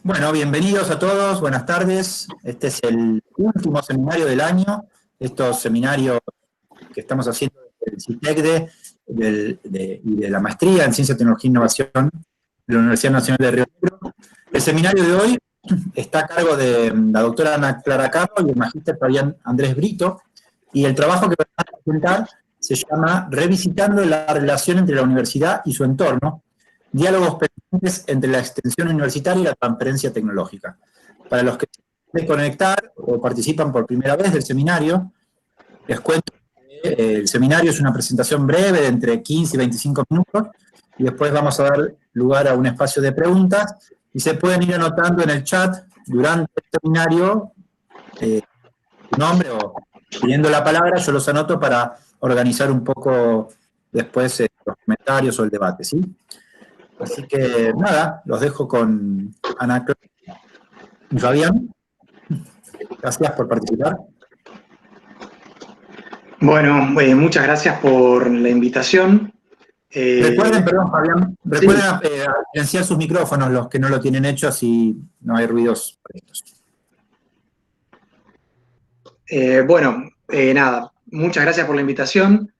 Bueno, bienvenidos a todos, buenas tardes. Este es el último seminario del año. Estos seminarios que estamos haciendo del CITECDE y de la maestría en Ciencia, Tecnología e Innovación de la Universidad Nacional de Río Negro. El seminario de hoy está a cargo de la doctora Ana Clara Carro y el magíster Fabián Andrés Brito, y el trabajo que van a presentar se llama Revisitando la relación entre la universidad y su entorno, diálogos pendientes entre la extensión universitaria y la transferencia tecnológica. Para los que se quieren conectar o participan por primera vez del seminario, les cuento que el seminario es una presentación breve de entre 15 y 25 minutos, y después vamos a dar lugar a un espacio de preguntas, y se pueden ir anotando en el chat durante el seminario su nombre o pidiendo la palabra. Yo los anoto para organizar un poco después los comentarios o el debate, ¿sí? Así que nada, los dejo con Ana y Fabián. Gracias por participar. Bueno, muchas gracias por la invitación. Recuerden, perdón Fabián, recuerden silenciar sus micrófonos los que no lo tienen hecho, así no hay ruidos estos. Nada, muchas gracias por la invitación.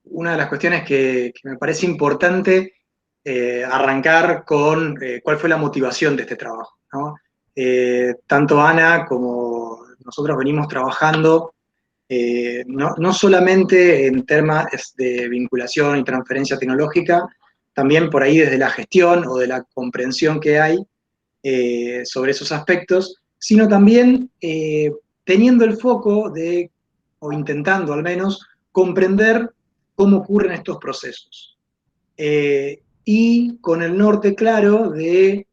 Una de las cuestiones que me parece importante arrancar con cuál fue la motivación de este trabajo, ¿no? Tanto Ana como nosotros venimos trabajando no solamente en temas de vinculación y transferencia tecnológica, también por ahí desde la gestión o de la comprensión que hay sobre esos aspectos, sino también teniendo el foco de, o intentando al menos, comprender cómo ocurren estos procesos. Y con el norte claro de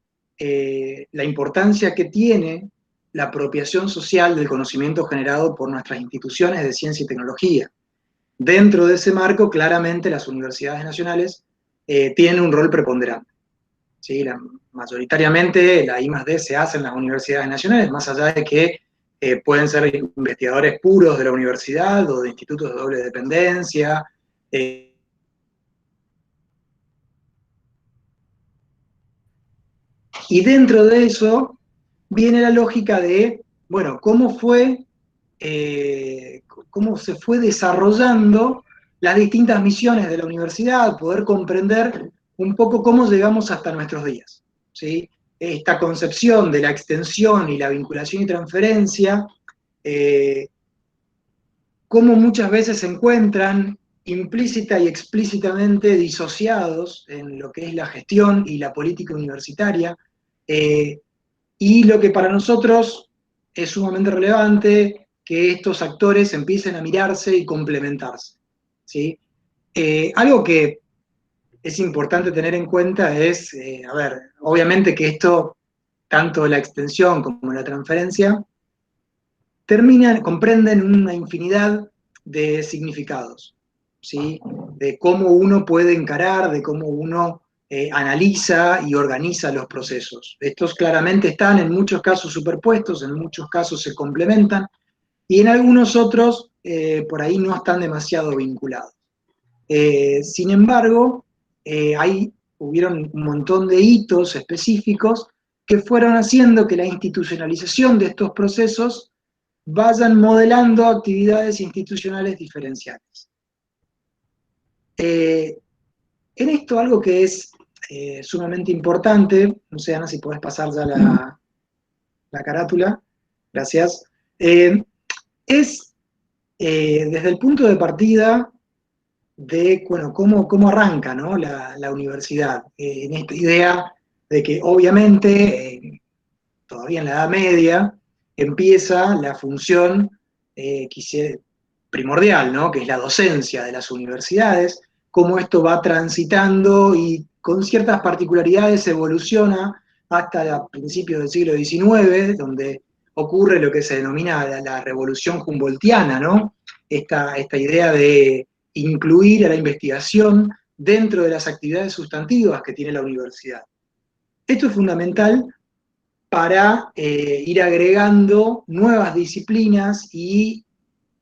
la importancia que tiene la apropiación social del conocimiento generado por nuestras instituciones de ciencia y tecnología. Dentro de ese marco, claramente las universidades nacionales tienen un rol preponderante. ¿Sí? Mayoritariamente la I+D se hace en las universidades nacionales, más allá de que pueden ser investigadores puros de la universidad o de institutos de doble dependencia. Y dentro de eso viene la lógica de, bueno, cómo se fue desarrollando las distintas misiones de la universidad, poder comprender un poco cómo llegamos hasta nuestros días, ¿sí? Esta concepción de la extensión y la vinculación y transferencia, cómo muchas veces se encuentran implícita y explícitamente disociados en lo que es la gestión y la política universitaria, y lo que para nosotros es sumamente relevante, que estos actores empiecen a mirarse y complementarse, ¿sí? Algo que es importante tener en cuenta es, obviamente que esto, tanto la extensión como la transferencia, comprenden una infinidad de significados, ¿sí? De cómo uno puede encarar, de cómo uno analiza y organiza los procesos. Estos claramente están en muchos casos superpuestos, en muchos casos se complementan, y en algunos otros por ahí no están demasiado vinculados. Sin embargo, hubieron un montón de hitos específicos que fueron haciendo que la institucionalización de estos procesos vayan modelando actividades institucionales diferenciales. En esto algo que es sumamente importante, no sé Ana si podés pasar ya la carátula, gracias, es desde el punto de partida de, bueno, cómo arranca, ¿no? la universidad, en esta idea de que obviamente todavía en la Edad Media empieza la función primordial, ¿no? Que es la docencia de las universidades, cómo esto va transitando y con ciertas particularidades evoluciona hasta principios del siglo XIX, donde ocurre lo que se denomina la revolución humboldtiana, ¿no? Esta idea de incluir a la investigación dentro de las actividades sustantivas que tiene la universidad. Esto es fundamental para ir agregando nuevas disciplinas y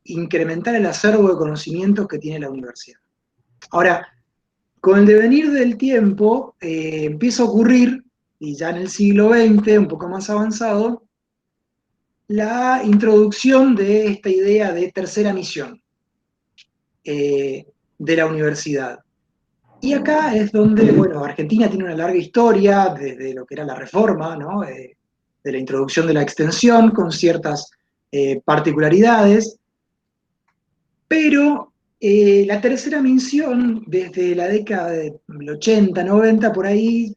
incrementar el acervo de conocimientos que tiene la universidad. Ahora, con el devenir del tiempo empieza a ocurrir, y ya en el siglo XX, un poco más avanzado, la introducción de esta idea de tercera misión de la universidad. Y acá es donde, bueno, Argentina tiene una larga historia desde lo que era la reforma, ¿no? De la introducción de la extensión con ciertas particularidades, pero la tercera misión, desde la década del 80, 90, por ahí,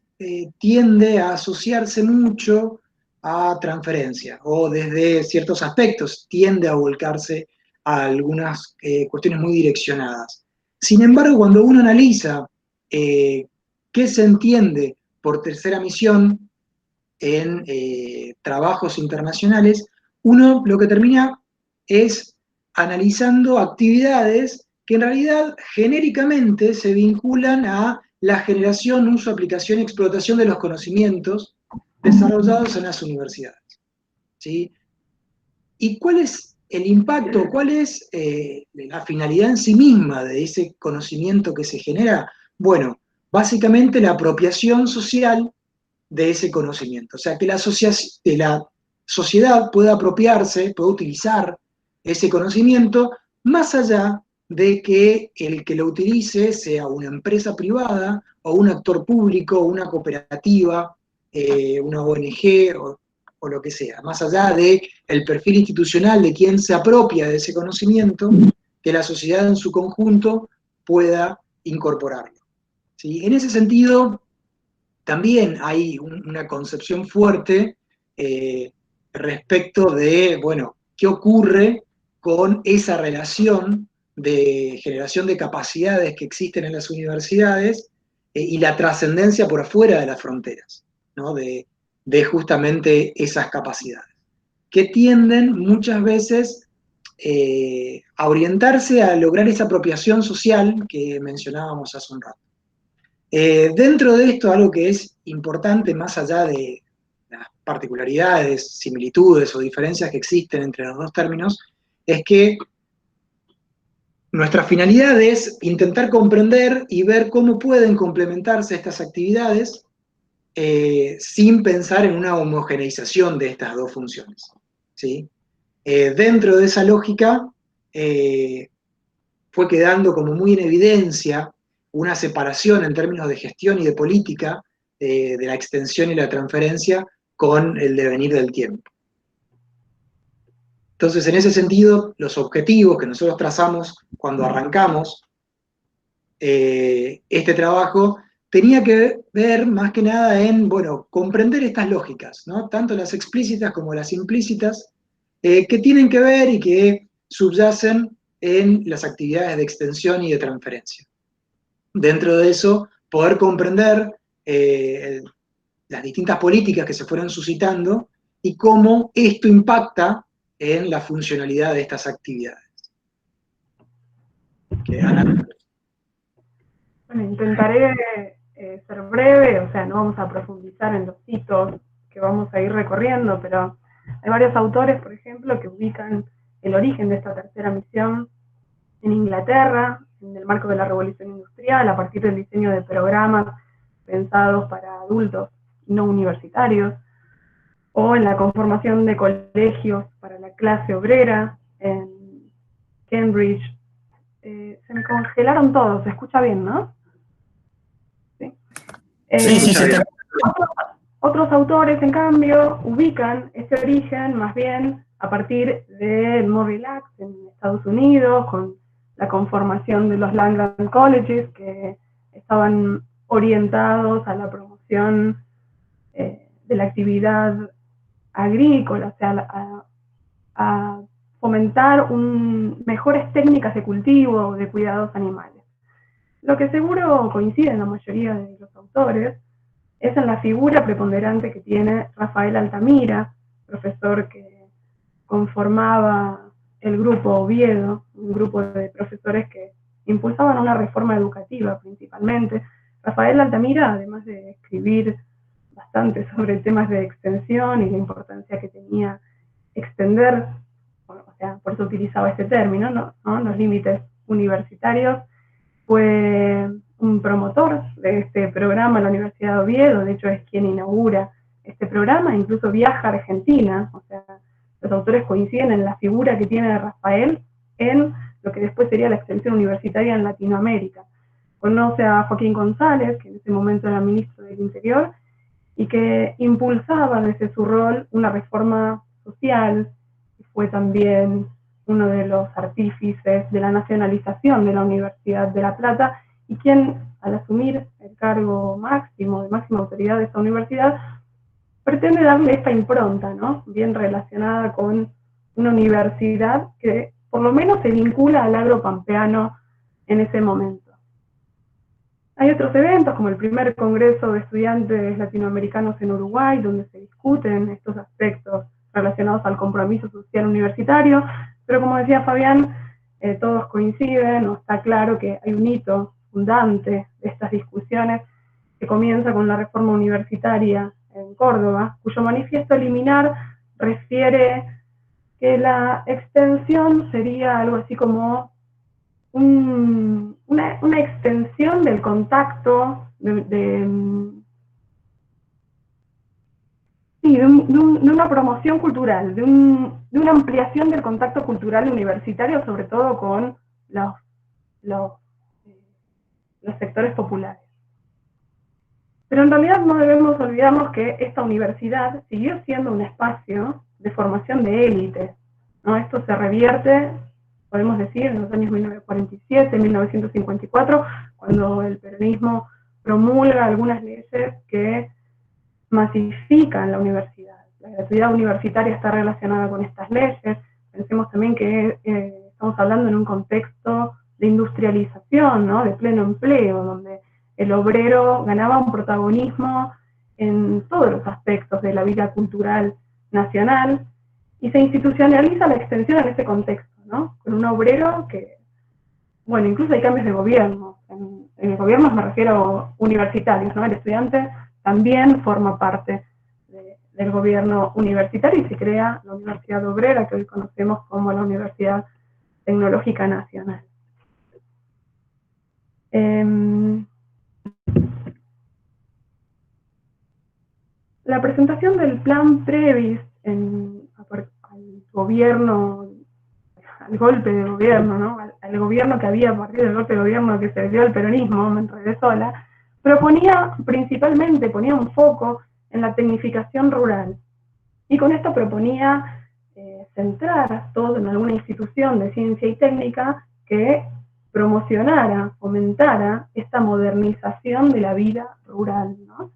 tiende a asociarse mucho a transferencia, o desde ciertos aspectos tiende a volcarse a algunas cuestiones muy direccionadas. Sin embargo, cuando uno analiza qué se entiende por tercera misión en trabajos internacionales, uno lo que termina es analizando actividades que en realidad genéricamente se vinculan a la generación, uso, aplicación y explotación de los conocimientos desarrollados en las universidades. ¿Sí? ¿Y cuál es el impacto, cuál es la finalidad en sí misma de ese conocimiento que se genera? Bueno, básicamente la apropiación social de ese conocimiento. O sea, que la sociedad pueda apropiarse, pueda utilizar ese conocimiento, más allá de que el que lo utilice sea una empresa privada o un actor público, una cooperativa, una ONG o lo que sea, más allá de el perfil institucional de quien se apropia de ese conocimiento, que la sociedad en su conjunto pueda incorporarlo. ¿Sí? En ese sentido, también hay una concepción fuerte respecto de, bueno, qué ocurre con esa relación de generación de capacidades que existen en las universidades y la trascendencia por afuera de las fronteras, ¿no? De justamente esas capacidades, que tienden muchas veces a orientarse a lograr esa apropiación social que mencionábamos hace un rato. Dentro de esto, algo que es importante, más allá de las particularidades, similitudes o diferencias que existen entre los dos términos, es que nuestra finalidad es intentar comprender y ver cómo pueden complementarse estas actividades sin pensar en una homogeneización de estas dos funciones. ¿Sí? Dentro de esa lógica, fue quedando como muy en evidencia una separación en términos de gestión y de política de la extensión y la transferencia con el devenir del tiempo. Entonces, en ese sentido, los objetivos que nosotros trazamos cuando arrancamos este trabajo tenía que ver más que nada en, bueno, comprender estas lógicas, ¿no? Tanto las explícitas como las implícitas, que tienen que ver y que subyacen en las actividades de extensión y de transferencia. Dentro de eso, poder comprender las distintas políticas que se fueron suscitando y cómo esto impacta en la funcionalidad de estas actividades. Bueno, intentaré ser breve, o sea, no vamos a profundizar en los hitos que vamos a ir recorriendo, pero hay varios autores, por ejemplo, que ubican el origen de esta tercera misión en Inglaterra, en el marco de la Revolución Industrial, a partir del diseño de programas pensados para adultos no universitarios, o en la conformación de colegios para la clase obrera en Cambridge. Se me congelaron todos, se escucha bien, ¿no? Sí, sí, se está. Otros autores, en cambio, ubican este origen más bien a partir de Morrill Act en Estados Unidos, con la conformación de los Land-Grant Colleges, que estaban orientados a la promoción de la actividad agrícola, o sea, a fomentar mejores técnicas de cultivo, de cuidados animales. Lo que seguro coincide en la mayoría de los autores es en la figura preponderante que tiene Rafael Altamira, profesor que conformaba el grupo Oviedo, un grupo de profesores que impulsaban una reforma educativa principalmente. Rafael Altamira, además de escribir bastante sobre temas de extensión y la importancia que tenía extender, o sea, por eso utilizaba este término, ¿no? Los límites universitarios, fue un un promotor de este programa en la Universidad de Oviedo, de hecho es quien inaugura este programa, incluso viaja a Argentina, o sea, los autores coinciden en la figura que tiene de Rafael en lo que después sería la extensión universitaria en Latinoamérica. Conoce a Joaquín González, que en ese momento era ministro del Interior, y que impulsaba desde su rol una reforma social, y fue también uno de los artífices de la nacionalización de la Universidad de La Plata, y quien, al asumir el cargo máximo, de máxima autoridad de esta universidad, pretende darle esta impronta, ¿no? Bien relacionada con una universidad que por lo menos se vincula al agro pampeano en ese momento. Hay otros eventos, como el primer Congreso de Estudiantes Latinoamericanos en Uruguay, donde se discuten estos aspectos relacionados al compromiso social universitario, pero como decía Fabián, todos coinciden, o está claro que hay un hito fundante de estas discusiones que comienza con la reforma universitaria en Córdoba, cuyo manifiesto liminar refiere que la extensión sería algo así como una extensión del contacto, de una promoción cultural, de una ampliación del contacto cultural universitario, sobre todo con los sectores populares. Pero en realidad no debemos olvidarnos que esta universidad siguió siendo un espacio de formación de élites, ¿no? Esto se revierte, podemos decir, en los años 1947, 1954, cuando el peronismo promulga algunas leyes que masifican la universidad. La gratuidad universitaria está relacionada con estas leyes. Pensemos también que estamos hablando en un contexto de industrialización, ¿no? De pleno empleo, donde el obrero ganaba un protagonismo en todos los aspectos de la vida cultural nacional, y se institucionaliza la extensión en ese contexto, ¿no? Con un obrero que, bueno, incluso hay cambios de gobierno. En gobiernos me refiero universitarios, ¿no? El estudiante también forma parte del gobierno universitario y se crea la Universidad Obrera, que hoy conocemos como la Universidad Tecnológica Nacional. La presentación del plan Previs al gobierno, al golpe de gobierno, ¿no? al gobierno que había a partir del golpe de gobierno que se dio al peronismo, me enredé sola, ponía un foco en la tecnificación rural. Y con esto proponía centrar todo en alguna institución de ciencia y técnica que promocionara, fomentara esta modernización de la vida rural, ¿no?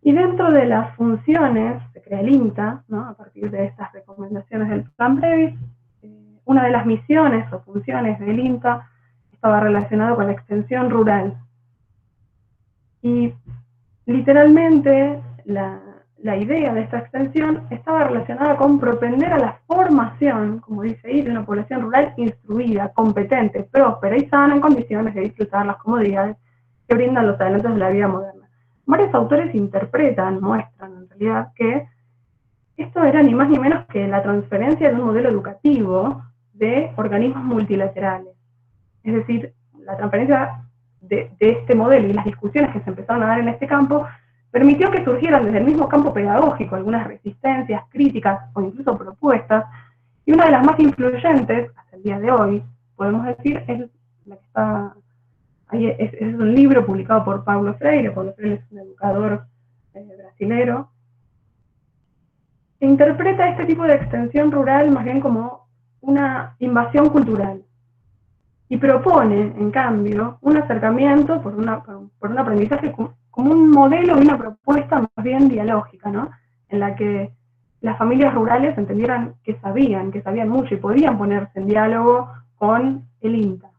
Y dentro de las funciones se crea el INTA, ¿no? A partir de estas recomendaciones del plan Previs. Una de las misiones o funciones del INTA estaba relacionada con la extensión rural. Y literalmente la idea de esta extensión estaba relacionada con propender a la formación, como dice ahí, de una población rural instruida, competente, próspera y sana en condiciones de disfrutar las comodidades que brindan los talentos de la vida moderna. Varios autores muestran en realidad que esto era ni más ni menos que la transferencia de un modelo educativo de organismos multilaterales. Es decir, la transferencia de este modelo y las discusiones que se empezaron a dar en este campo permitió que surgieran desde el mismo campo pedagógico algunas resistencias, críticas o incluso propuestas, y una de las más influyentes hasta el día de hoy, podemos decir, es la que está ahí, es un libro publicado por Paulo Freire. Paulo Freire es un educador brasilero, que interpreta este tipo de extensión rural más bien como una invasión cultural, y propone, en cambio, un acercamiento por un aprendizaje como un modelo y una propuesta más bien dialógica, ¿no? En la que las familias rurales entendieran que sabían mucho y podían ponerse en diálogo con el INTA,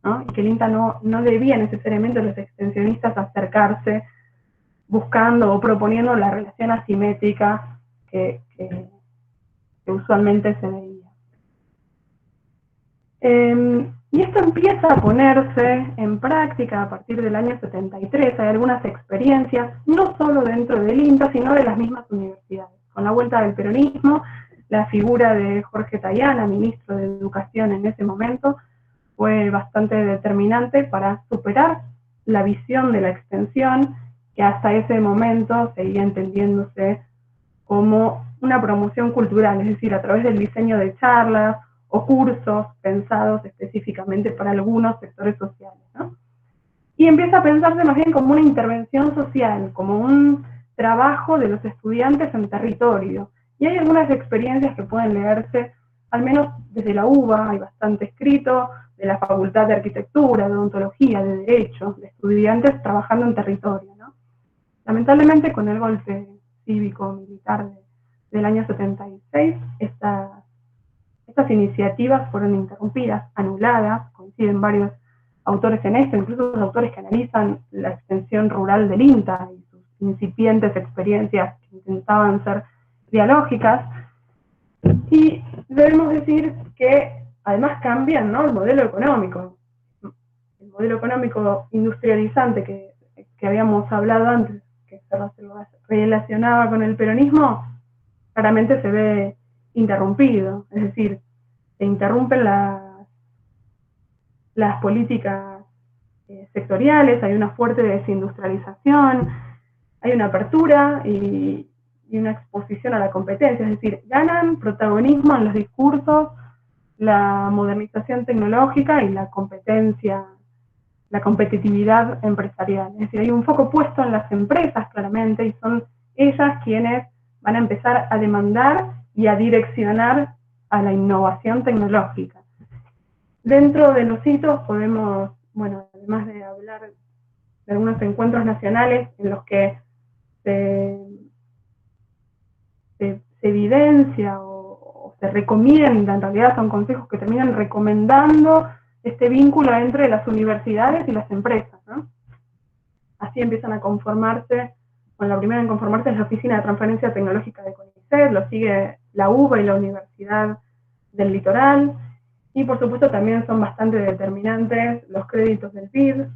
¿no? Y que el INTA no debía necesariamente a los extensionistas acercarse buscando o proponiendo la relación asimétrica que usualmente se veía. Y esto empieza a ponerse en práctica a partir del año 73. Hay algunas experiencias, no solo dentro del INTA, sino de las mismas universidades. Con la vuelta del peronismo, la figura de Jorge Tayana, ministro de Educación en ese momento, fue bastante determinante para superar la visión de la extensión, que hasta ese momento seguía entendiéndose como una promoción cultural, es decir, a través del diseño de charlas o cursos pensados específicamente para algunos sectores sociales, ¿no? Y empieza a pensarse más bien como una intervención social, como un trabajo de los estudiantes en territorio. Y hay algunas experiencias que pueden leerse, al menos desde la UBA, hay bastante escrito, de la Facultad de Arquitectura, de Odontología, de Derecho, de estudiantes trabajando en territorio, ¿no? Lamentablemente, con el golpe cívico-militar del año 76, estas iniciativas fueron interrumpidas, anuladas, coinciden varios autores en esto, incluso los autores que analizan la extensión rural del INTA y sus incipientes experiencias que intentaban ser dialógicas. Y debemos decir que además cambian, ¿no?, el modelo económico. El modelo económico industrializante que habíamos hablado antes, que se relacionaba con el peronismo, claramente se ve interrumpido. Es decir, se interrumpen las políticas sectoriales, hay una fuerte desindustrialización, hay una apertura y una exposición a la competencia, es decir, ganan protagonismo en los discursos la modernización tecnológica y la competencia, la competitividad empresarial. Es decir, hay un foco puesto en las empresas claramente y son ellas quienes van a empezar a demandar y a direccionar a la innovación tecnológica. Dentro de los hitos podemos, bueno, además de hablar de algunos encuentros nacionales en los que se evidencia o se recomienda, en realidad son consejos que terminan recomendando este vínculo entre las universidades y las empresas, ¿no? Así empiezan a conformarse, bueno, la primera en conformarse es la Oficina de Transferencia Tecnológica de CONICET, lo sigue la UBA y la Universidad del Litoral, y por supuesto también son bastante determinantes los créditos del PIB,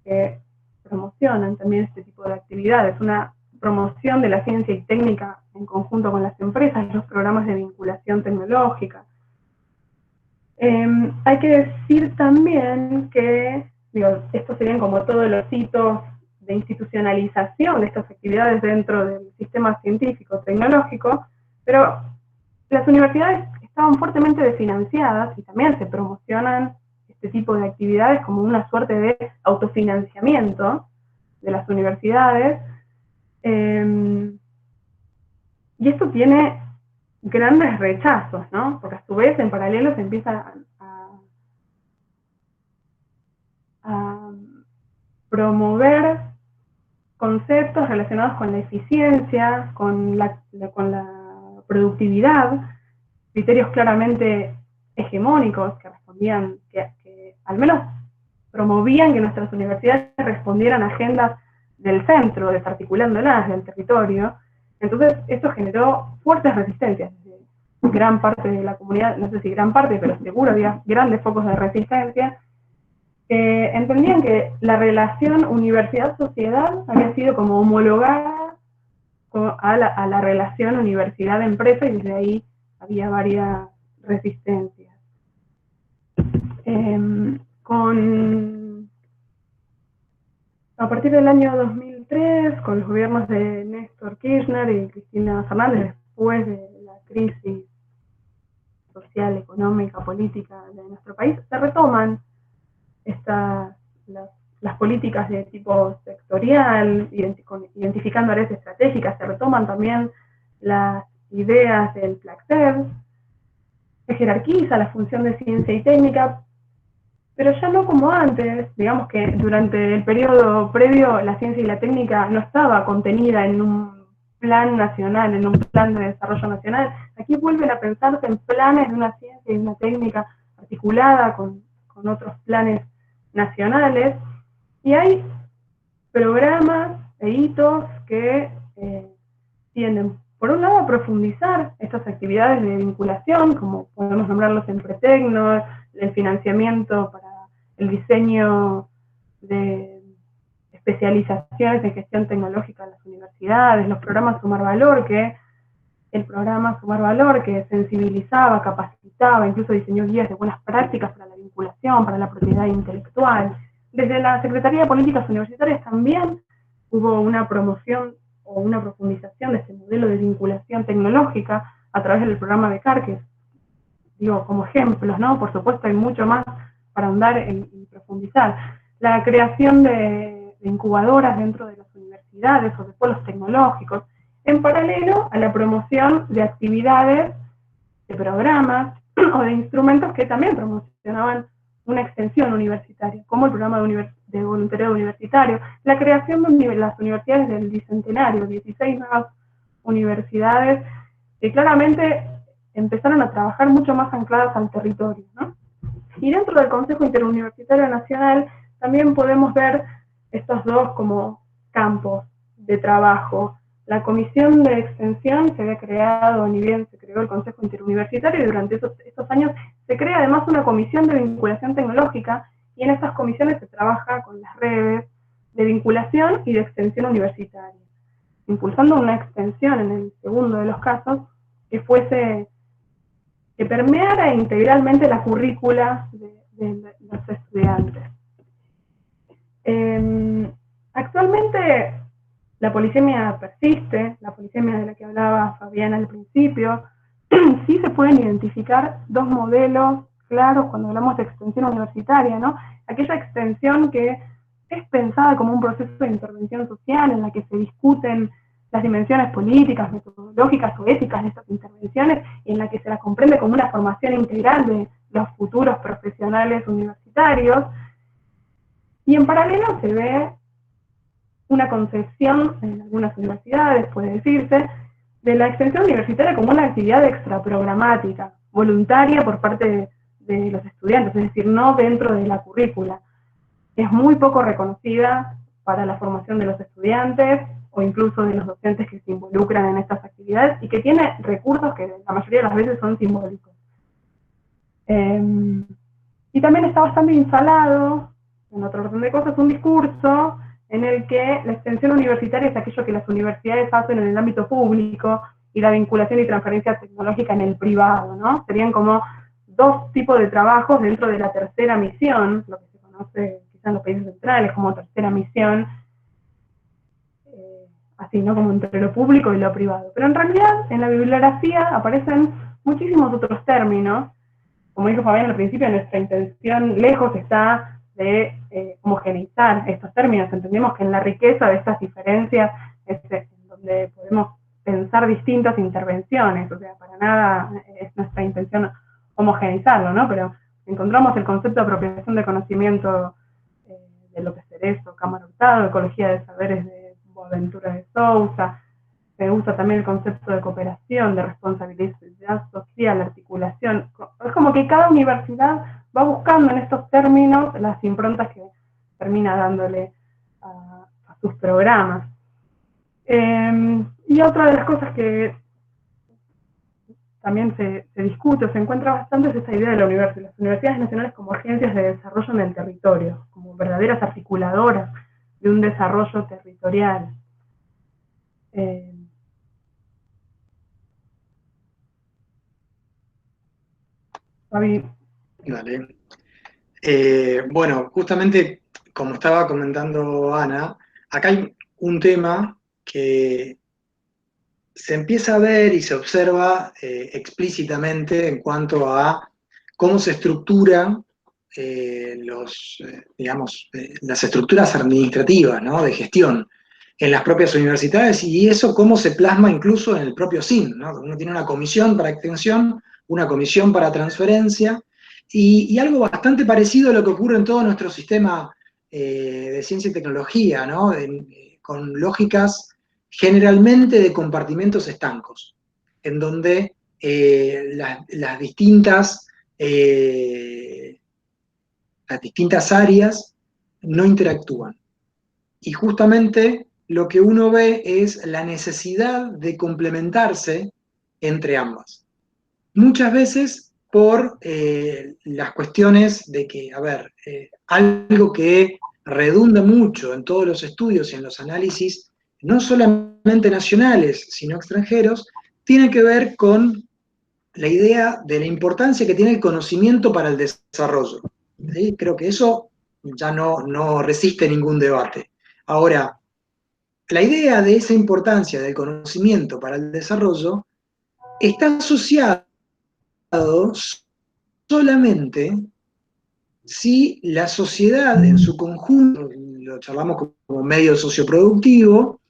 que promocionan también este tipo de actividades, una promoción de la ciencia y técnica en conjunto con las empresas, los programas de vinculación tecnológica. Hay que decir también que, digo, estos serían como todos los hitos de institucionalización de estas actividades dentro del sistema científico tecnológico, pero las universidades estaban fuertemente desfinanciadas y también se promocionan este tipo de actividades como una suerte de autofinanciamiento de las universidades. Y esto tiene grandes rechazos, ¿no? Porque a su vez, en paralelo, se empieza a promover conceptos relacionados con la eficiencia, con la productividad, criterios claramente hegemónicos que respondían, que al menos promovían que nuestras universidades respondieran a agendas del centro, desarticulándolas del territorio. Entonces, esto generó fuertes resistencias de gran parte de la comunidad, no sé si gran parte, pero seguro había grandes focos de resistencia, que entendían que la relación universidad-sociedad había sido como homologada a la relación universidad-empresa, y desde ahí había varias resistencias. A partir del año 2003, con los gobiernos de Néstor Kirchner y Cristina Fernández, después de la crisis social, económica, política de nuestro país, se retoman las políticas de tipo sectorial, identificando áreas estratégicas, se retoman también las ideas del PLACTED, se jerarquiza la función de ciencia y técnica, pero ya no como antes. Digamos que durante el periodo previo la ciencia y la técnica no estaba contenida en un plan nacional, en un plan de desarrollo nacional. Aquí vuelven a pensarse en planes de una ciencia y una técnica articulada con otros planes nacionales, y hay programas e hitos que tienden, por un lado, a profundizar estas actividades de vinculación, como podemos nombrarlos en Pretecno, el financiamiento para el diseño de especializaciones en gestión tecnológica en las universidades, los programas Sumar Valor, el programa Sumar Valor que sensibilizaba, capacitaba, incluso diseñó guías de buenas prácticas para la vinculación, para la propiedad intelectual. Desde la Secretaría de Políticas Universitarias también hubo una promoción o una profundización de este modelo de vinculación tecnológica a través del programa de CAR, que digo, como ejemplos, ¿no? Por supuesto hay mucho más para ahondar y profundizar. La creación de incubadoras dentro de las universidades o de polos tecnológicos, en paralelo a la promoción de actividades, de programas o de instrumentos que también promocionaban una extensión universitaria, como el programa de voluntariado universitario, la creación de las universidades del Bicentenario, 16 nuevas universidades que claramente empezaron a trabajar mucho más ancladas al territorio, ¿no? Y dentro del Consejo Interuniversitario Nacional también podemos ver estos dos como campos de trabajo. La comisión de extensión se había creado, ni bien se creó el Consejo Interuniversitario, y durante estos años se crea además una comisión de vinculación tecnológica, y en estas comisiones se trabaja con las redes de vinculación y de extensión universitaria, impulsando una extensión en el segundo de los casos que permeara integralmente la currícula de los estudiantes. Actualmente la polisemia persiste, la polisemia de la que hablaba Fabiana al principio. Sí se pueden identificar dos modelos claros cuando hablamos de extensión universitaria, ¿no? Aquella extensión que es pensada como un proceso de intervención social en la que se discuten las dimensiones políticas, metodológicas o éticas de estas intervenciones, y en la que se la comprende como una formación integral de los futuros profesionales universitarios. Y en paralelo se ve una concepción en algunas universidades, puede decirse, de la extensión universitaria como una actividad extraprogramática, voluntaria por parte de los estudiantes, es decir, no dentro de la currícula. Es muy poco reconocida para la formación de los estudiantes o incluso de los docentes que se involucran en estas actividades, y que tiene recursos que la mayoría de las veces son simbólicos. Y también está bastante instalado, en otro orden de cosas, un discurso en el que la extensión universitaria es aquello que las universidades hacen en el ámbito público y la vinculación y transferencia tecnológica en el privado, ¿no? Serían como dos tipos de trabajos dentro de la tercera misión, lo que se conoce quizás en los países centrales como tercera misión, así, ¿no? Como entre lo público y lo privado. Pero en realidad, en la bibliografía aparecen muchísimos otros términos. Como dijo Fabián al principio, nuestra intención lejos está de homogeneizar estos términos. Entendemos que en la riqueza de estas diferencias es en donde podemos pensar distintas intervenciones, o sea, para nada es nuestra intención homogeneizarlo, ¿no? Pero encontramos el concepto de apropiación de conocimiento de López Cerezo, Cámara Hurtado, Ecología de Saberes de Boaventura de Sousa. Se usa también el concepto de cooperación, de responsabilidad social, articulación. Es como que cada universidad va buscando en estos términos las improntas que termina dándole a sus programas. Y otra de las cosas que también se discute o se encuentra bastante es esta idea de las universidades nacionales como agencias de desarrollo en el territorio, como verdaderas articuladoras de un desarrollo territorial. Fabi. Dale. Bueno, justamente como estaba comentando Ana, acá hay un tema que se empieza a ver y se observa explícitamente en cuanto a cómo se estructuran las estructuras administrativas, ¿no? De gestión en las propias universidades, y eso cómo se plasma incluso en el propio SIN, ¿no? Uno tiene una comisión para extensión, una comisión para transferencia, y algo bastante parecido a lo que ocurre en todo nuestro sistema de ciencia y tecnología, ¿no? Con lógicas generalmente de compartimentos estancos, en donde las distintas áreas no interactúan. Y justamente lo que uno ve es la necesidad de complementarse entre ambas. Muchas veces por las cuestiones de que, algo que redunda mucho en todos los estudios y en los análisis, no solamente nacionales, sino extranjeros, tiene que ver con la idea de la importancia que tiene el conocimiento para el desarrollo. ¿Sí? Creo que eso ya no resiste ningún debate. Ahora, la idea de esa importancia del conocimiento para el desarrollo está asociado solamente si la sociedad en su conjunto, lo charlamos como medio socioproductivo,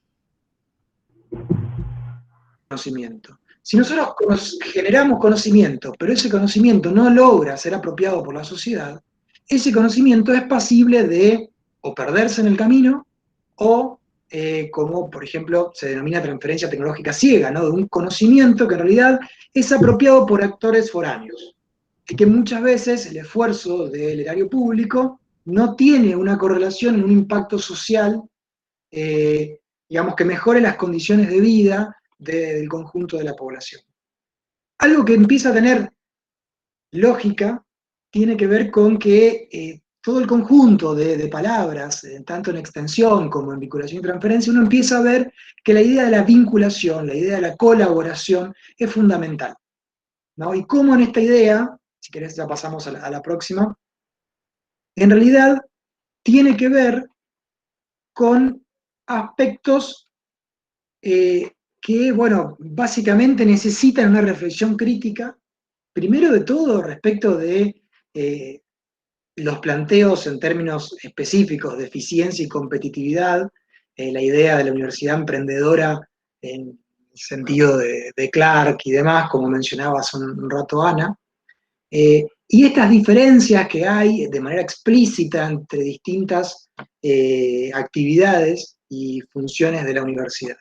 conocimiento. Si nosotros generamos conocimiento, pero ese conocimiento no logra ser apropiado por la sociedad, ese conocimiento es pasible de o perderse en el camino o, como por ejemplo se denomina transferencia tecnológica ciega, ¿no? De un conocimiento que en realidad es apropiado por actores foráneos. Y que muchas veces el esfuerzo del erario público no tiene una correlación en un impacto social, digamos, que mejore las condiciones de vida del conjunto de la población. Algo que empieza a tener lógica tiene que ver con que todo el conjunto de palabras, tanto en extensión como en vinculación y transferencia, uno empieza a ver que la idea de la vinculación, la idea de la colaboración es fundamental, ¿no? Y cómo en esta idea, si querés ya pasamos a la próxima, en realidad tiene que ver con aspectos que, bueno, básicamente necesitan una reflexión crítica, primero de todo respecto de los planteos en términos específicos de eficiencia y competitividad, la idea de la universidad emprendedora en el sentido de Clark y demás, como mencionaba hace un rato Ana, y estas diferencias que hay de manera explícita entre distintas actividades y funciones de la universidad.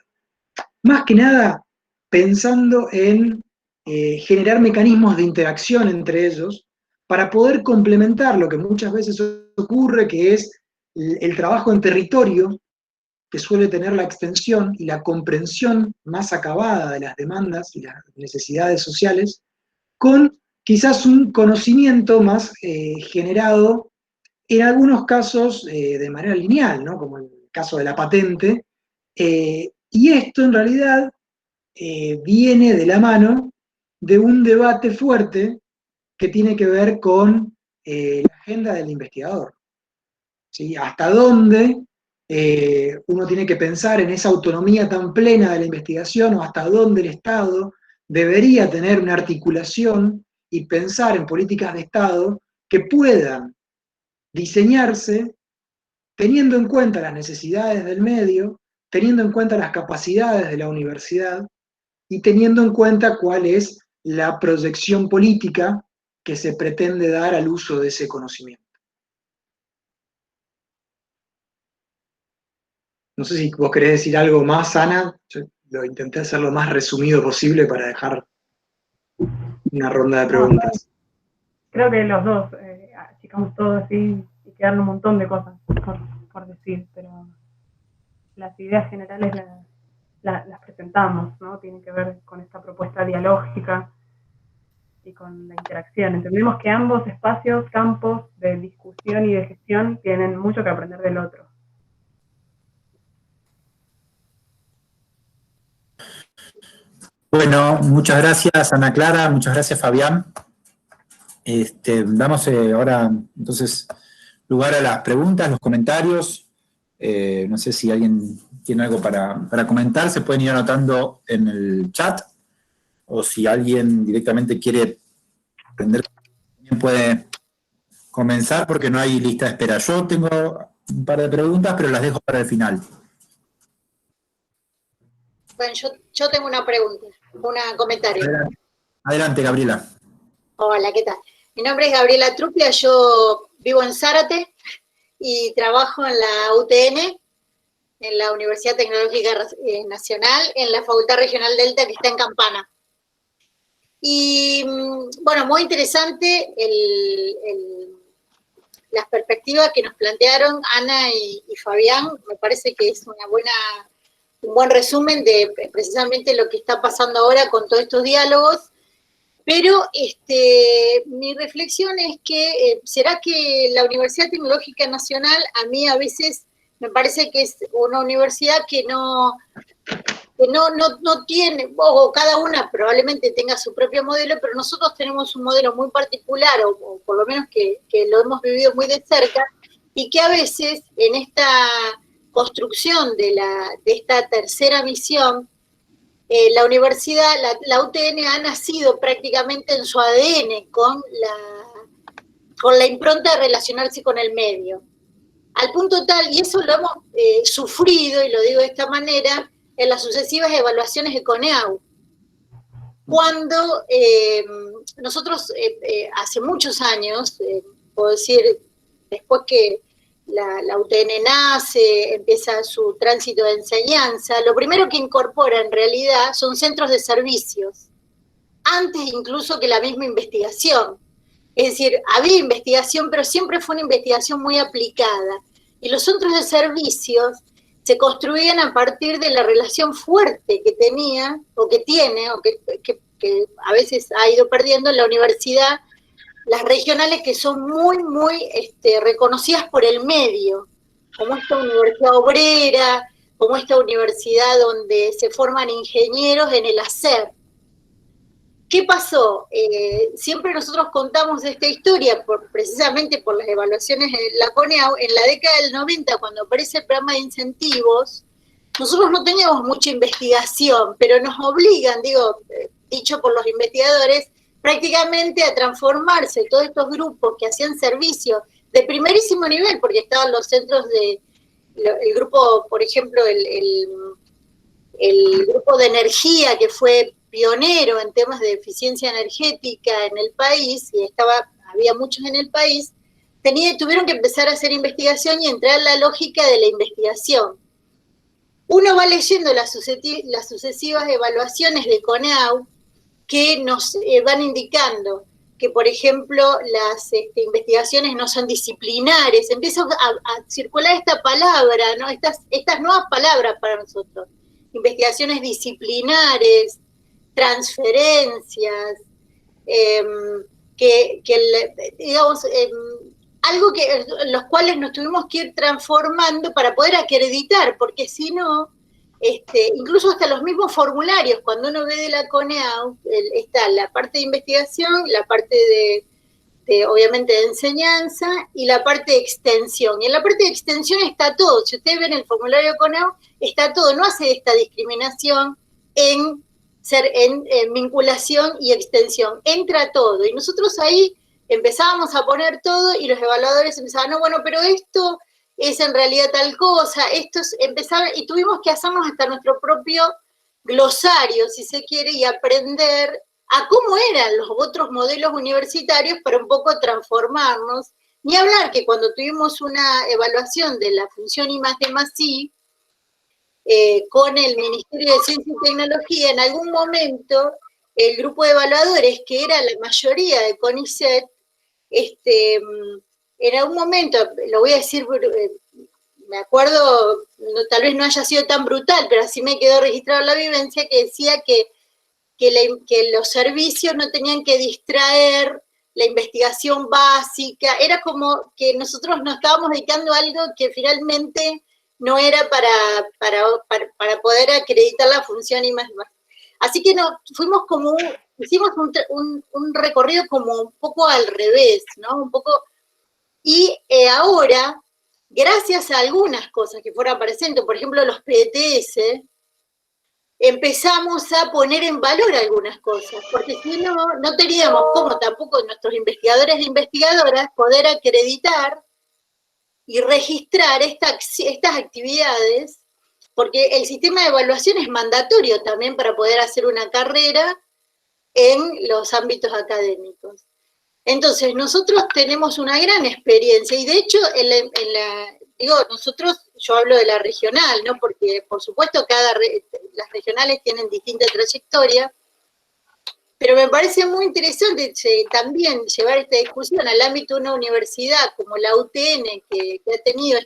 Más que nada pensando en generar mecanismos de interacción entre ellos para poder complementar lo que muchas veces ocurre, que es el trabajo en territorio, que suele tener la extensión y la comprensión más acabada de las demandas y las necesidades sociales, con quizás un conocimiento más generado en algunos casos de manera lineal, ¿no? Como el caso de la patente, y esto en realidad viene de la mano de un debate fuerte que tiene que ver con la agenda del investigador. ¿Sí? Hasta dónde uno tiene que pensar en esa autonomía tan plena de la investigación, o hasta dónde el Estado debería tener una articulación y pensar en políticas de Estado que puedan diseñarse teniendo en cuenta las necesidades del medio, teniendo en cuenta las capacidades de la universidad y teniendo en cuenta cuál es la proyección política que se pretende dar al uso de ese conocimiento. No sé si vos querés decir algo más, Ana. Yo lo intenté hacer lo más resumido posible para dejar una ronda de preguntas. Creo que los dos achicamos todo así y quedaron un montón de cosas por decir, pero las ideas generales las presentamos, ¿no? Tienen que ver con esta propuesta dialógica y con la interacción. Entendemos que ambos espacios, campos de discusión y de gestión, tienen mucho que aprender del otro. Bueno, muchas gracias Ana Clara, muchas gracias Fabián. Damos ahora entonces lugar a las preguntas, los comentarios. No sé si alguien tiene algo para comentar, se pueden ir anotando en el chat, o si alguien directamente quiere aprender, también puede comenzar porque no hay lista de espera. Yo tengo un par de preguntas, pero las dejo para el final. Bueno, yo tengo una pregunta, un comentario. Adelante, Gabriela. Hola, ¿qué tal? Mi nombre es Gabriela Trupia, yo vivo en Zárate y trabajo en la UTN, en la Universidad Tecnológica Nacional, en la Facultad Regional Delta, que está en Campana. Y, bueno, muy interesante las perspectivas que nos plantearon Ana y Fabián. Me parece que es un buen resumen de precisamente lo que está pasando ahora con todos estos diálogos, pero mi reflexión es que, ¿será que la Universidad Tecnológica Nacional, a mí a veces me parece que es una universidad que no tiene, o cada una probablemente tenga su propio modelo, pero nosotros tenemos un modelo muy particular, o por lo menos que lo hemos vivido muy de cerca, y que a veces en esta construcción de esta tercera misión, la universidad, la UTN ha nacido prácticamente en su ADN con la impronta de relacionarse con el medio. Al punto tal, y eso lo hemos sufrido, y lo digo de esta manera, en las sucesivas evaluaciones de CONEAU. Cuando nosotros hace muchos años, puedo decir, después que la UTN nace, empieza su tránsito de enseñanza, lo primero que incorpora en realidad son centros de servicios, antes incluso que la misma investigación. Es decir, había investigación, pero siempre fue una investigación muy aplicada. Y los centros de servicios se construían a partir de la relación fuerte que tenía, o que tiene, o que a veces ha ido perdiendo la universidad, las regionales que son muy, muy reconocidas por el medio, como esta universidad obrera, como esta universidad donde se forman ingenieros en el hacer. ¿Qué pasó? Siempre nosotros contamos esta historia precisamente por las evaluaciones de la CONEAU. En la década del 90, cuando aparece el programa de incentivos, nosotros no teníamos mucha investigación, pero nos obligan, dicho por los investigadores, prácticamente a transformarse todos estos grupos que hacían servicios de primerísimo nivel, porque estaban los centros el grupo, por ejemplo, el grupo de energía que fue pionero en temas de eficiencia energética en el país, y había muchos en el país, tuvieron que empezar a hacer investigación y entrar en la lógica de la investigación. Uno va leyendo las sucesivas evaluaciones de CONEAU que nos van indicando que, por ejemplo, las investigaciones no son disciplinares. Empieza a circular esta palabra, ¿no? Estas nuevas palabras para nosotros. Investigaciones disciplinares, transferencias, algo que los cuales nos tuvimos que ir transformando para poder acreditar, porque si no, incluso hasta los mismos formularios, cuando uno ve de la CONEAU, está la parte de investigación, la parte obviamente de enseñanza, y la parte de extensión. Y en la parte de extensión está todo. Si ustedes ven el formulario de CONEAU, está todo. No hace esta discriminación en vinculación y extensión. Entra todo. Y nosotros ahí empezábamos a poner todo, y los evaluadores empezaban, no, bueno, pero esto es en realidad tal cosa, y tuvimos que hacernos hasta nuestro propio glosario, si se quiere, y aprender a cómo eran los otros modelos universitarios para un poco transformarnos. Ni hablar que cuando tuvimos una evaluación de la función I+D+I, con el Ministerio de Ciencia y Tecnología, en algún momento el grupo de evaluadores, que era la mayoría de CONICET, en algún momento, lo voy a decir, me acuerdo, tal vez no haya sido tan brutal, pero así me quedó registrada la vivencia, que decía que los servicios no tenían que distraer la investigación básica. Era como que nosotros nos estábamos dedicando a algo que finalmente no era para poder acreditar la función I+D+. Así que hicimos un recorrido como un poco al revés, ¿no? Un poco, y ahora, gracias a algunas cosas que fueron apareciendo, por ejemplo los PTS, empezamos a poner en valor algunas cosas, porque si no, no teníamos como tampoco nuestros investigadores e investigadoras poder acreditar y registrar estas actividades, porque el sistema de evaluación es mandatorio también para poder hacer una carrera en los ámbitos académicos. Entonces, nosotros tenemos una gran experiencia, y de hecho, yo hablo de la regional, ¿no? Porque, por supuesto, las regionales tienen distinta trayectoria, pero me parece muy interesante también llevar esta discusión al ámbito de una universidad como la UTN, que ha tenido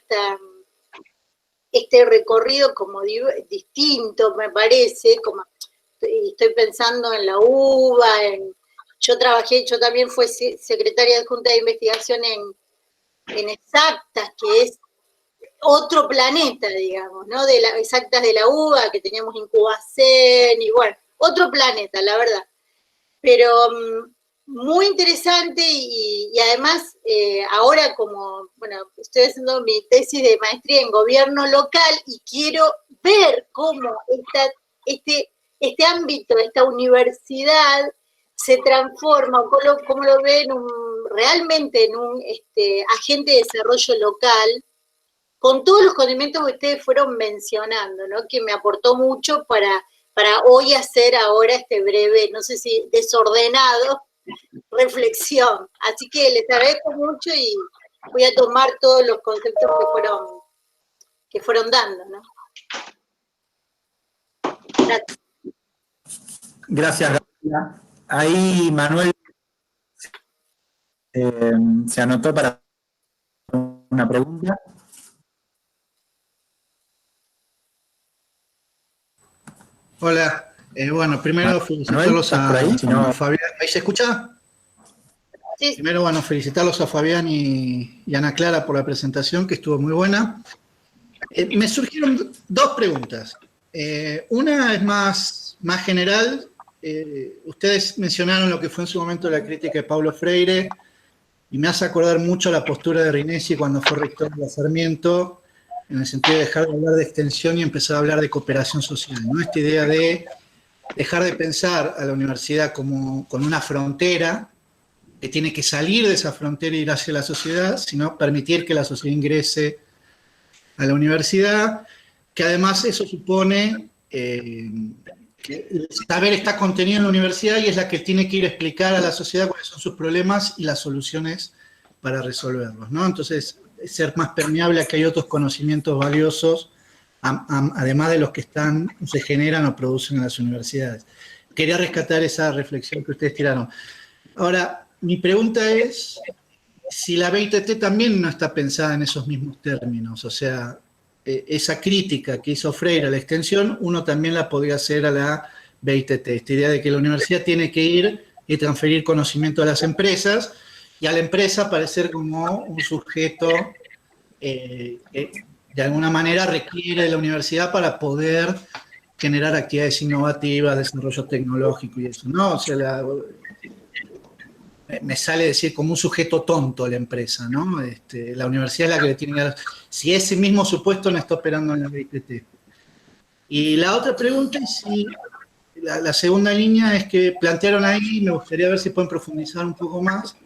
este recorrido como distinto, me parece, estoy pensando en la UBA, yo también fui secretaria adjunta de investigación en Exactas, que es otro planeta, digamos, ¿no? De las Exactas de la UBA, que teníamos Incubacen, y bueno, otro planeta, la verdad. Pero muy interesante y además ahora como, bueno, estoy haciendo mi tesis de maestría en gobierno local y quiero ver cómo este ámbito, esta universidad se transforma, cómo lo ven realmente en un agente de desarrollo local, con todos los condimentos que ustedes fueron mencionando, ¿no? Que me aportó mucho para hoy hacer ahora este breve, no sé si desordenado, reflexión. Así que les agradezco mucho y voy a tomar todos los conceptos que fueron dando, ¿no? Gracias. Gracias, Gabriela. Ahí Manuel se anotó para una pregunta. Hola, bueno, primero felicitarlos a Fabián. ¿Ahí se escucha? Sí. Primero, bueno, felicitarlos a Fabián y Ana Clara por la presentación, que estuvo muy buena. Me surgieron dos preguntas. Una es más general. Ustedes mencionaron lo que fue en su momento la crítica de Paulo Freire, y me hace acordar mucho la postura de Rinesi cuando fue rector de la Sarmiento, en el sentido de dejar de hablar de extensión y empezar a hablar de cooperación social, ¿no? Esta idea de dejar de pensar a la universidad como con una frontera, que tiene que salir de esa frontera y ir hacia la sociedad, sino permitir que la sociedad ingrese a la universidad, que además eso supone que el saber está contenido en la universidad y es la que tiene que ir a explicar a la sociedad cuáles son sus problemas y las soluciones para resolverlos, ¿no? Entonces, ser más permeable a que hay otros conocimientos valiosos, además de los que se generan o producen en las universidades. Quería rescatar esa reflexión que ustedes tiraron. Ahora, mi pregunta es si la BITT también no está pensada en esos mismos términos, o sea, esa crítica que hizo Freire a la extensión, uno también la podría hacer a la BITT, esta idea de que la universidad tiene que ir y transferir conocimiento a las empresas, y a la empresa parecer como un sujeto que de alguna manera requiere de la universidad para poder generar actividades innovativas, desarrollo tecnológico y eso, ¿no? O sea, me sale decir como un sujeto tonto la empresa, ¿no? La universidad es la que le tiene que dar. Si ese mismo supuesto no está operando en la BITT. Y la otra pregunta es si, la segunda línea es que plantearon ahí, me gustaría ver si pueden profundizar un poco más,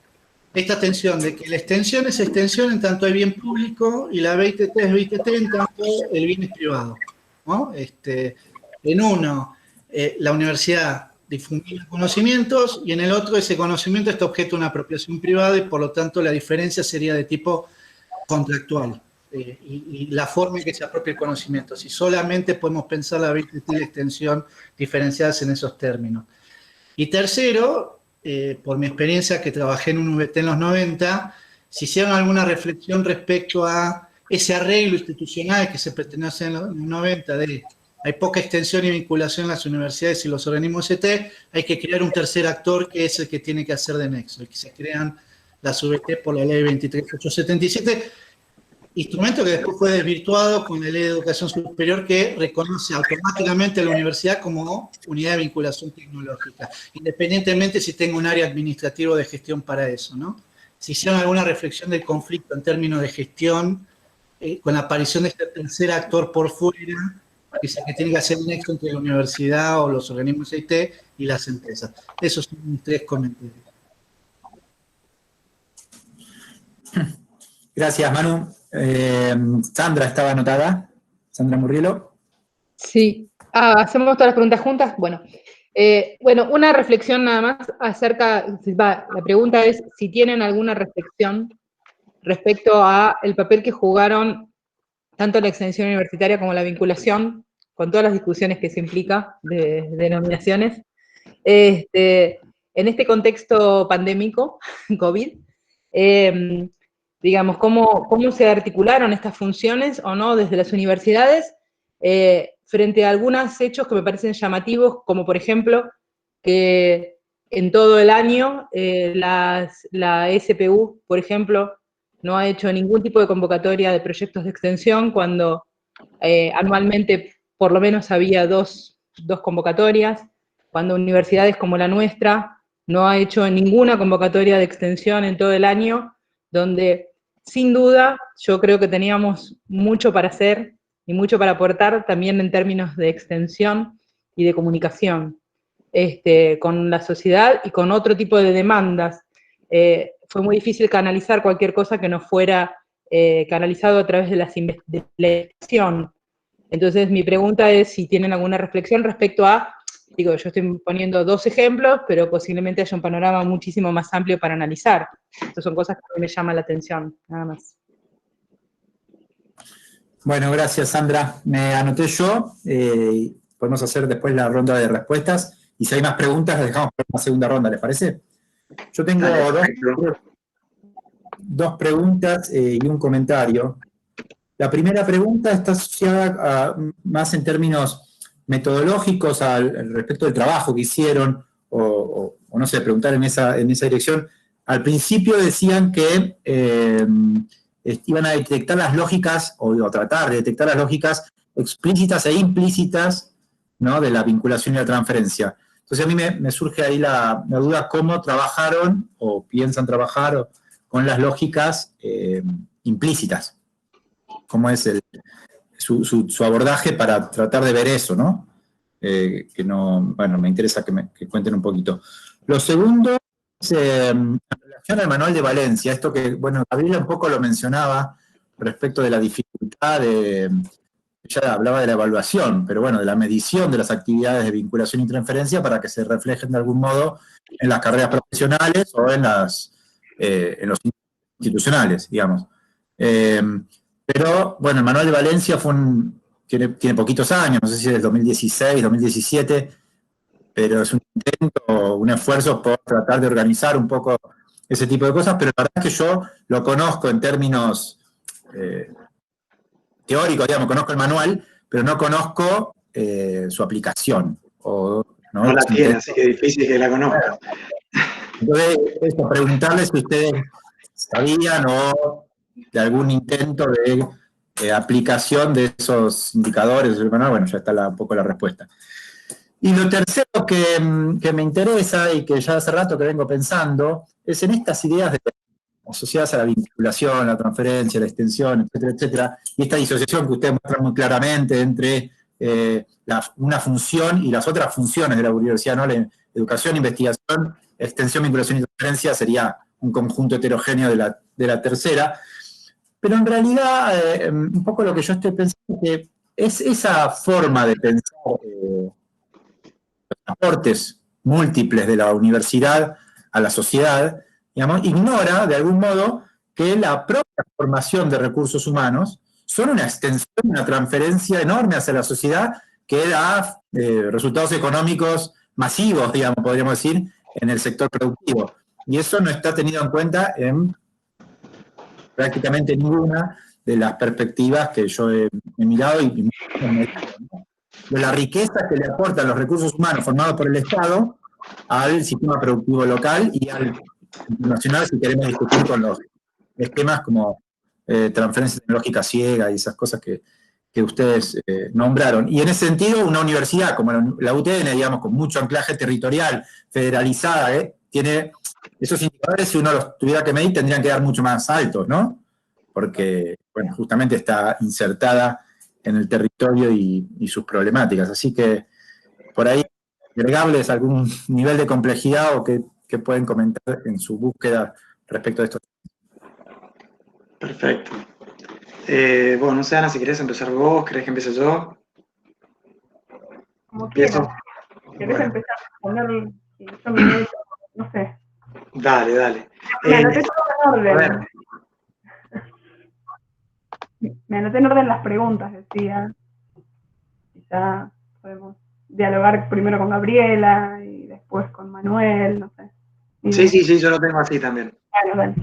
esta tensión de que la extensión es extensión en tanto hay bien público y la BITT es BITT en tanto el bien es privado, ¿no? En uno, la universidad difundir conocimientos, y en el otro ese conocimiento está objeto de una apropiación privada y por lo tanto la diferencia sería de tipo contractual y la forma en que se apropia el conocimiento. Si solamente podemos pensar la BITT y la extensión diferenciadas en esos términos. Y tercero, por mi experiencia que trabajé en un VT en los 90, si hicieron alguna reflexión respecto a ese arreglo institucional que se pretendió hacer en los 90 de hay poca extensión y vinculación en las universidades y los organismos ST, hay que crear un tercer actor que es el que tiene que hacer de nexo, el que se crean las VT por la ley 23877, instrumento que después fue desvirtuado con la ley de educación superior que reconoce automáticamente a la universidad como unidad de vinculación tecnológica, independientemente si tenga un área administrativa o de gestión para eso, ¿no? Si hicieron alguna reflexión del conflicto en términos de gestión, con la aparición de este tercer actor por fuera, que es el que tiene que hacer un nexo entre la universidad o los organismos IT y las empresas. Esos son mis tres comentarios. Gracias, Manu. Sandra estaba anotada. Sandra Murrielo. Sí. ¿Hacemos todas las preguntas juntas? Bueno. Bueno, una reflexión nada más acerca, la pregunta es si tienen alguna reflexión respecto a el papel que jugaron tanto la extensión universitaria como la vinculación, con todas las discusiones que se implica de denominaciones, en este contexto pandémico, COVID, digamos, cómo se articularon estas funciones o no desde las universidades frente a algunos hechos que me parecen llamativos, como por ejemplo, que en todo el año la SPU, por ejemplo, no ha hecho ningún tipo de convocatoria de proyectos de extensión cuando anualmente por lo menos había dos convocatorias, cuando universidades como la nuestra no ha hecho ninguna convocatoria de extensión en todo el año, donde sin duda yo creo que teníamos mucho para hacer y mucho para aportar también en términos de extensión y de comunicación con la sociedad y con otro tipo de demandas. Fue muy difícil canalizar cualquier cosa que no fuera canalizado a través de la investigación. Entonces, mi pregunta es si tienen alguna reflexión respecto a, digo, yo estoy poniendo 2 ejemplos, pero posiblemente haya un panorama muchísimo más amplio para analizar. Estas son cosas que a mí me llaman la atención, nada más. Bueno, gracias, Sandra. Me anoté yo. Podemos hacer después la ronda de respuestas. Y si hay más preguntas, las dejamos para una segunda ronda, ¿les parece? Yo tengo dos preguntas y un comentario. La primera pregunta está asociada más en términos metodológicos al respecto del trabajo que hicieron, o no sé, preguntar en esa dirección. Al principio decían que iban a detectar las lógicas, o tratar de detectar las lógicas explícitas e implícitas, ¿no?, de la vinculación y la transferencia. Entonces a mí me surge ahí la duda, ¿cómo trabajaron o piensan trabajar con las lógicas implícitas? ¿Cómo es su abordaje para tratar de ver eso, ¿no? Que no, bueno, me interesa que cuenten un poquito. Lo segundo es en relación al manual de Valencia, esto que, bueno, Gabriela un poco lo mencionaba respecto de la dificultad ella hablaba de la evaluación, pero bueno, de la medición de las actividades de vinculación y transferencia para que se reflejen de algún modo en las carreras profesionales o en los institucionales, digamos. Pero, bueno, el manual de Valencia tiene poquitos años, no sé si es del 2016, 2017, pero es un intento, un esfuerzo por tratar de organizar un poco ese tipo de cosas, pero la verdad es que yo lo conozco en términos teóricos, digamos, conozco el manual, pero no conozco su aplicación. No la tiene, así que es difícil que la conozca. Entonces, eso, preguntarles si ustedes sabían o de algún intento de aplicación de esos indicadores, bueno, ya está un poco la respuesta. Y lo tercero que me interesa y que ya hace rato que vengo pensando es en estas ideas asociadas a la vinculación, la transferencia, la extensión, etcétera, etcétera, y esta disociación que ustedes muestran muy claramente entre una función y las otras funciones de la universidad, ¿no? La educación, investigación, extensión, vinculación y transferencia sería un conjunto heterogéneo de la tercera. Pero en realidad, un poco lo que yo estoy pensando es que es esa forma de pensar los aportes múltiples de la universidad a la sociedad, digamos, ignora de algún modo que la propia formación de recursos humanos son una extensión, una transferencia enorme hacia la sociedad que da resultados económicos masivos, digamos, podríamos decir, en el sector productivo. Y eso no está tenido en cuenta en prácticamente ninguna de las perspectivas que yo he mirado y de la riqueza que le aportan los recursos humanos formados por el Estado al sistema productivo local y al internacional, si queremos discutir con los esquemas como transferencia tecnológica ciega y esas cosas que ustedes nombraron. Y en ese sentido, una universidad como la UTN, digamos, con mucho anclaje territorial, federalizada, tiene esos indicadores, si uno los tuviera que medir, tendrían que dar mucho más altos, ¿no? Porque, bueno, justamente está insertada en el territorio y sus problemáticas. Así que, por ahí, agregarles algún nivel de complejidad o que pueden comentar en su búsqueda respecto a esto. Perfecto. Bueno, no sé, Ana, si querés empezar vos, ¿querés que empiece yo? Como quieras. ¿Querés empezar a poner yo me meto? No sé. Dale. Me anoté todo en orden. Me anoté en orden las preguntas, decía. Quizá podemos dialogar primero con Gabriela y después con Manuel, no sé. Sí, yo lo tengo así también. Dale.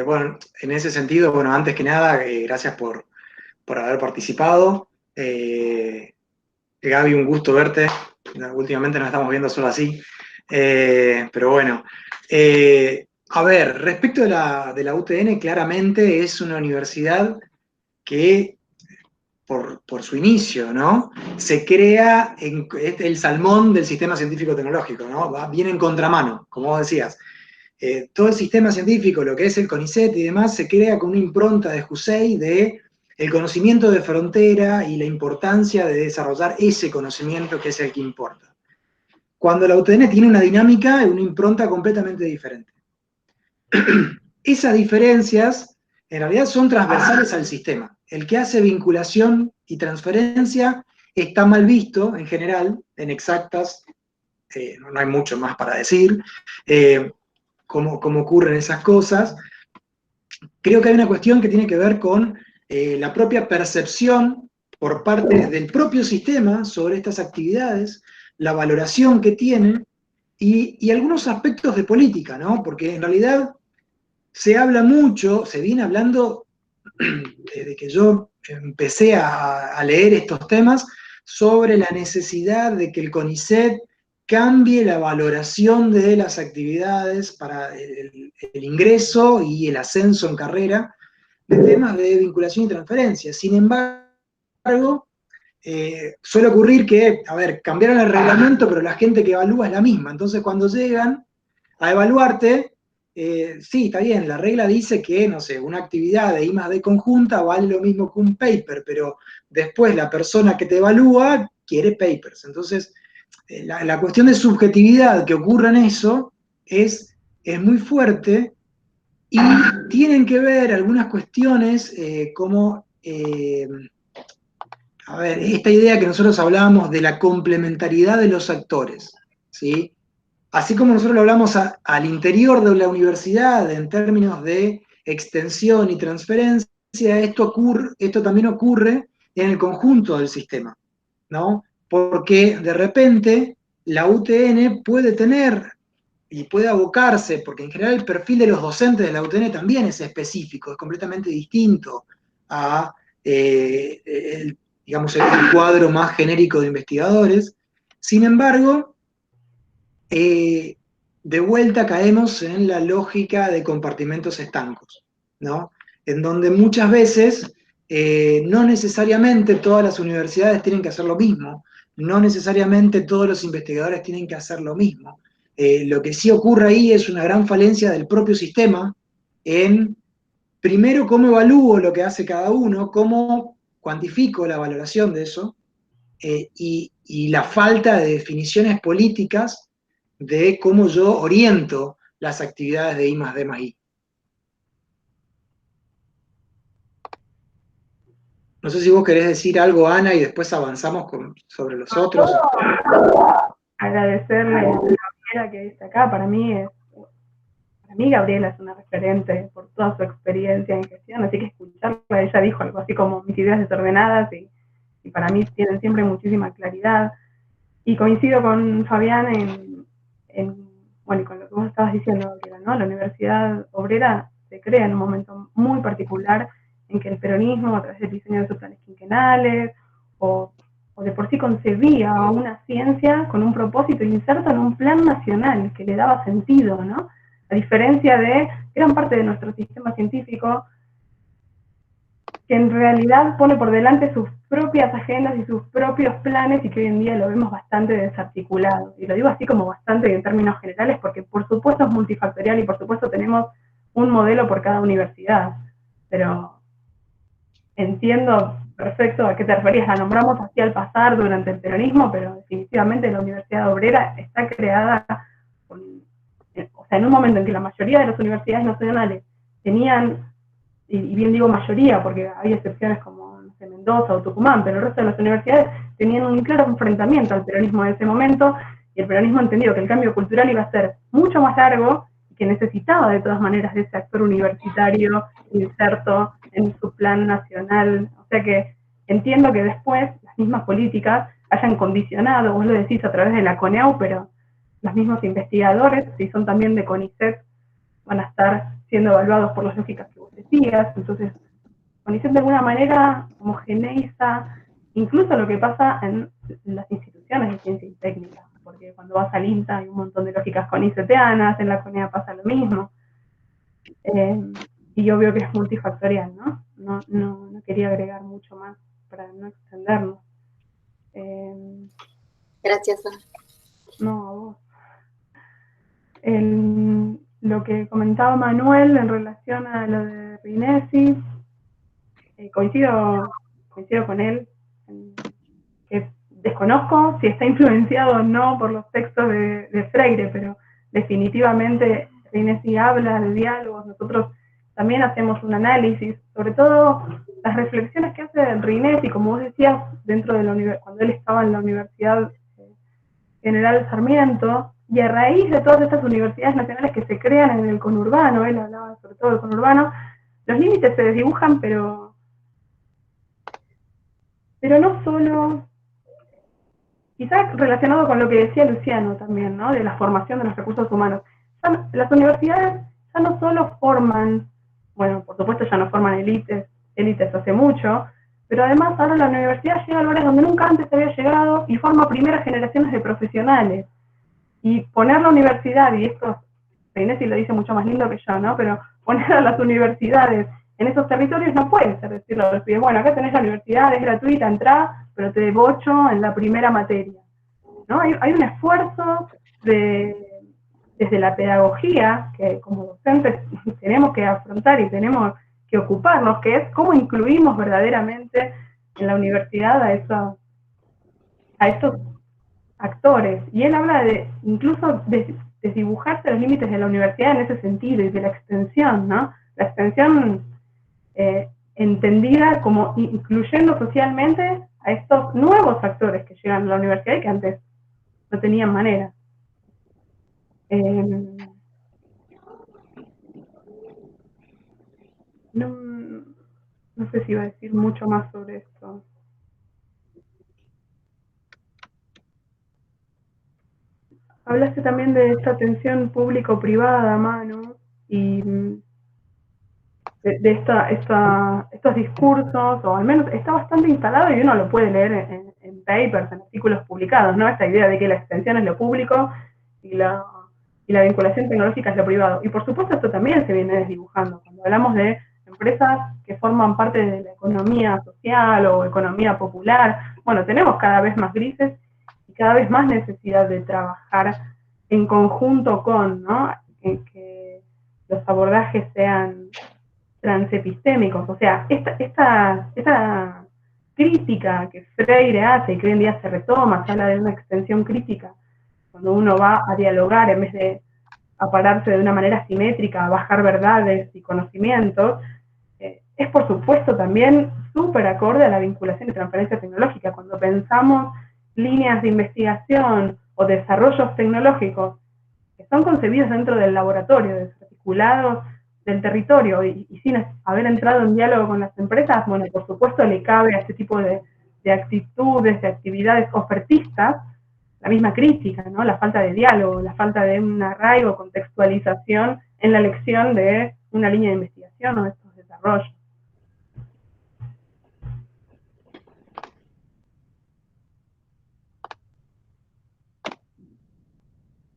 Bueno, en ese sentido, bueno, antes que nada, gracias por haber participado. Gaby, un gusto verte. Últimamente nos estamos viendo solo así. Pero bueno. A ver, respecto de la UTN, claramente es una universidad que por su inicio, ¿no? Se crea el salmón del sistema científico-tecnológico, ¿no? Viene en contramano, como vos decías. Todo el sistema científico, lo que es el CONICET y demás, se crea con una impronta de Husey de el conocimiento de frontera y la importancia de desarrollar ese conocimiento que es el que importa. Cuando la UTN tiene una dinámica y una impronta completamente diferente. Esas diferencias en realidad son transversales al sistema. El que hace vinculación y transferencia está mal visto en general, en exactas, no hay mucho más para decir, cómo ocurren esas cosas. Creo que hay una cuestión que tiene que ver con la propia percepción por parte del propio sistema sobre estas actividades, la valoración que tiene y algunos aspectos de política, ¿no? Porque en realidad se habla mucho, se viene hablando desde que yo empecé a leer estos temas, sobre la necesidad de que el CONICET cambie la valoración de las actividades para el ingreso y el ascenso en carrera de temas de vinculación y transferencia. Sin embargo, suele ocurrir que, a ver, cambiaron el reglamento, pero la gente que evalúa es la misma. Entonces, cuando llegan a evaluarte, sí, está bien, la regla dice que, no sé, una actividad de I+D conjunta vale lo mismo que un paper, pero después la persona que te evalúa quiere papers. Entonces, la cuestión de subjetividad que ocurre en eso es muy fuerte y tienen que ver algunas cuestiones como, a ver, esta idea que nosotros hablábamos de la complementariedad de los actores, ¿sí? Así como nosotros lo hablamos al interior de la universidad en términos de extensión y transferencia, esto también ocurre en el conjunto del sistema, ¿no? Porque de repente la UTN puede tener y puede abocarse, porque en general el perfil de los docentes de la UTN también es específico, es completamente distinto a, digamos, el cuadro más genérico de investigadores. Sin embargo, de vuelta caemos en la lógica de compartimentos estancos, ¿no? En donde muchas veces no necesariamente todas las universidades tienen que hacer lo mismo, no necesariamente todos los investigadores tienen que hacer lo mismo. Lo que sí ocurre ahí es una gran falencia del propio sistema en, primero, cómo evalúo lo que hace cada uno, cómo cuantifico la valoración de eso, y la falta de definiciones políticas de cómo yo oriento las actividades de I+D+I. No sé si vos querés decir algo, Ana, y después avanzamos sobre los otros. Agradecerle a Gabriela que está acá. Para mí Gabriela es una referente por toda su experiencia en gestión, así que escucharla, ella dijo algo así como mis ideas desordenadas y para mí tienen siempre muchísima claridad. Y coincido con Fabián bueno, y con lo que vos estabas diciendo, Gabriela, ¿no? La Universidad Obrera se crea en un momento muy particular en que el peronismo, a través del diseño de sus planes quinquenales, o de por sí concebía una ciencia con un propósito inserto en un plan nacional que le daba sentido, ¿no? A diferencia de gran parte de nuestro sistema científico, que en realidad pone por delante sus propias agendas y sus propios planes y que hoy en día lo vemos bastante desarticulado. Y lo digo así como bastante en términos generales porque por supuesto es multifactorial y por supuesto tenemos un modelo por cada universidad, pero entiendo perfecto a qué te referías, la nombramos así al pasar durante el peronismo, pero definitivamente la Universidad Obrera está creada en un momento en que la mayoría de las universidades nacionales tenían, y bien digo mayoría, porque hay excepciones como, no sé, Mendoza o Tucumán, pero el resto de las universidades tenían un claro enfrentamiento al peronismo en ese momento, y el peronismo entendió que el cambio cultural iba a ser mucho más largo, y que necesitaba de todas maneras de ese actor universitario inserto en su plan nacional. O sea que entiendo que después las mismas políticas hayan condicionado, vos lo decís a través de la CONEAU, pero los mismos investigadores, si son también de CONICET, van a estar siendo evaluados por las lógicas que vos decías. Entonces, CONICET de alguna manera homogeneiza incluso lo que pasa en las instituciones de ciencia y técnica, porque cuando vas al INTA hay un montón de lógicas conicetianas, en la CONEA pasa lo mismo. Y yo veo que es multifactorial, ¿no? No quería agregar mucho más, para no extendernos. Gracias, Ana. No, a vos. Lo que comentaba Manuel en relación a lo de Rinesi, coincido con él, que desconozco si está influenciado o no por los textos de Freire, pero definitivamente Rinesi habla de diálogos. Nosotros también hacemos un análisis, sobre todo las reflexiones que hace Rinesi, como vos decías, dentro de cuando él estaba en la Universidad General Sarmiento, y a raíz de todas estas universidades nacionales que se crean en el conurbano, él hablaba sobre todo del conurbano, los límites se desdibujan, pero no solo, quizás relacionado con lo que decía Luciano también, ¿no? De la formación de los recursos humanos. Las universidades ya no solo forman, bueno, por supuesto ya no forman élites hace mucho, pero además ahora la universidad llega a lugares donde nunca antes había llegado y forma primeras generaciones de profesionales. Y poner la universidad, y esto Rinesi lo dice mucho más lindo que yo, ¿no? Pero poner a las universidades en esos territorios no puede ser decirlo a los pibes, bueno, acá tenés la universidad, es gratuita, entrá, pero te debo 8 en la primera materia, ¿no? Hay un esfuerzo desde la pedagogía que como docentes tenemos que afrontar y tenemos que ocuparnos, que es cómo incluimos verdaderamente en la universidad a estos actores. Y él habla incluso de desdibujarse los límites de la universidad en ese sentido y de la extensión, ¿no? La extensión entendida como incluyendo socialmente a estos nuevos actores que llegan a la universidad y que antes no tenían manera. No sé si iba a decir mucho más sobre esto. Hablaste también de esta tensión público-privada, Manu, y de estos discursos, o al menos está bastante instalado y uno lo puede leer en papers, en artículos publicados, ¿no? Esta idea de que la extensión es lo público y la vinculación tecnológica es lo privado. Y por supuesto esto también se viene desdibujando. Cuando hablamos de empresas que forman parte de la economía social o economía popular, bueno, tenemos cada vez más grises y cada vez más necesidad de trabajar en conjunto con, ¿no? En que los abordajes sean transepistémicos. O sea, esta crítica que Freire hace y que hoy en día se retoma, se habla de una extensión crítica, cuando uno va a dialogar en vez de a pararse de una manera simétrica, a bajar verdades y conocimientos, es por supuesto también súper acorde a la vinculación y transferencia tecnológica. Cuando pensamos líneas de investigación o desarrollos tecnológicos que son concebidos dentro del laboratorio, desarticulados del territorio y sin haber entrado en diálogo con las empresas, bueno, por supuesto le cabe a este tipo de actitudes, de actividades ofertistas, la misma crítica, ¿no? La falta de diálogo, la falta de un arraigo, contextualización en la elección de una línea de investigación o de estos desarrollos.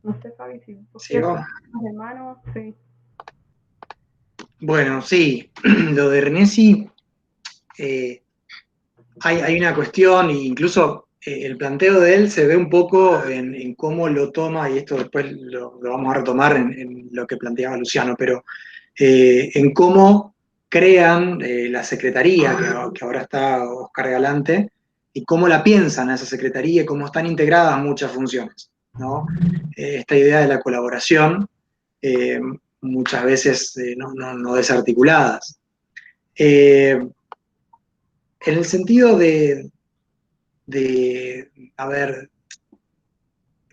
No sé, Fabi, si vos quieres más de mano. Sí. Bueno, sí, lo de Rinesi, hay una cuestión, e incluso el planteo de él se ve un poco en cómo lo toma, y esto después lo vamos a retomar en lo que planteaba Luciano, pero en cómo crean la secretaría, que ahora está Oscar Galante, y cómo la piensan a esa secretaría y cómo están integradas muchas funciones, ¿no? Esta idea de la colaboración, muchas veces no desarticuladas. En el sentido a ver,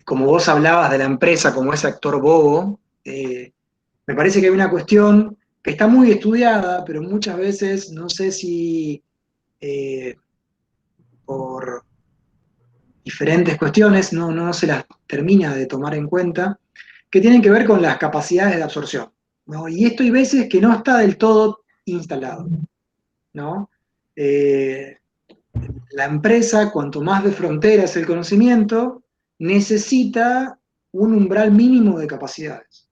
como vos hablabas de la empresa como ese actor bobo, me parece que hay una cuestión que está muy estudiada, pero muchas veces no sé si por diferentes cuestiones no se las termina de tomar en cuenta, que tienen que ver con las capacidades de absorción, ¿no? Y esto hay veces que no está del todo instalado, ¿no? La empresa, cuanto más de frontera es el conocimiento, necesita un umbral mínimo de capacidades,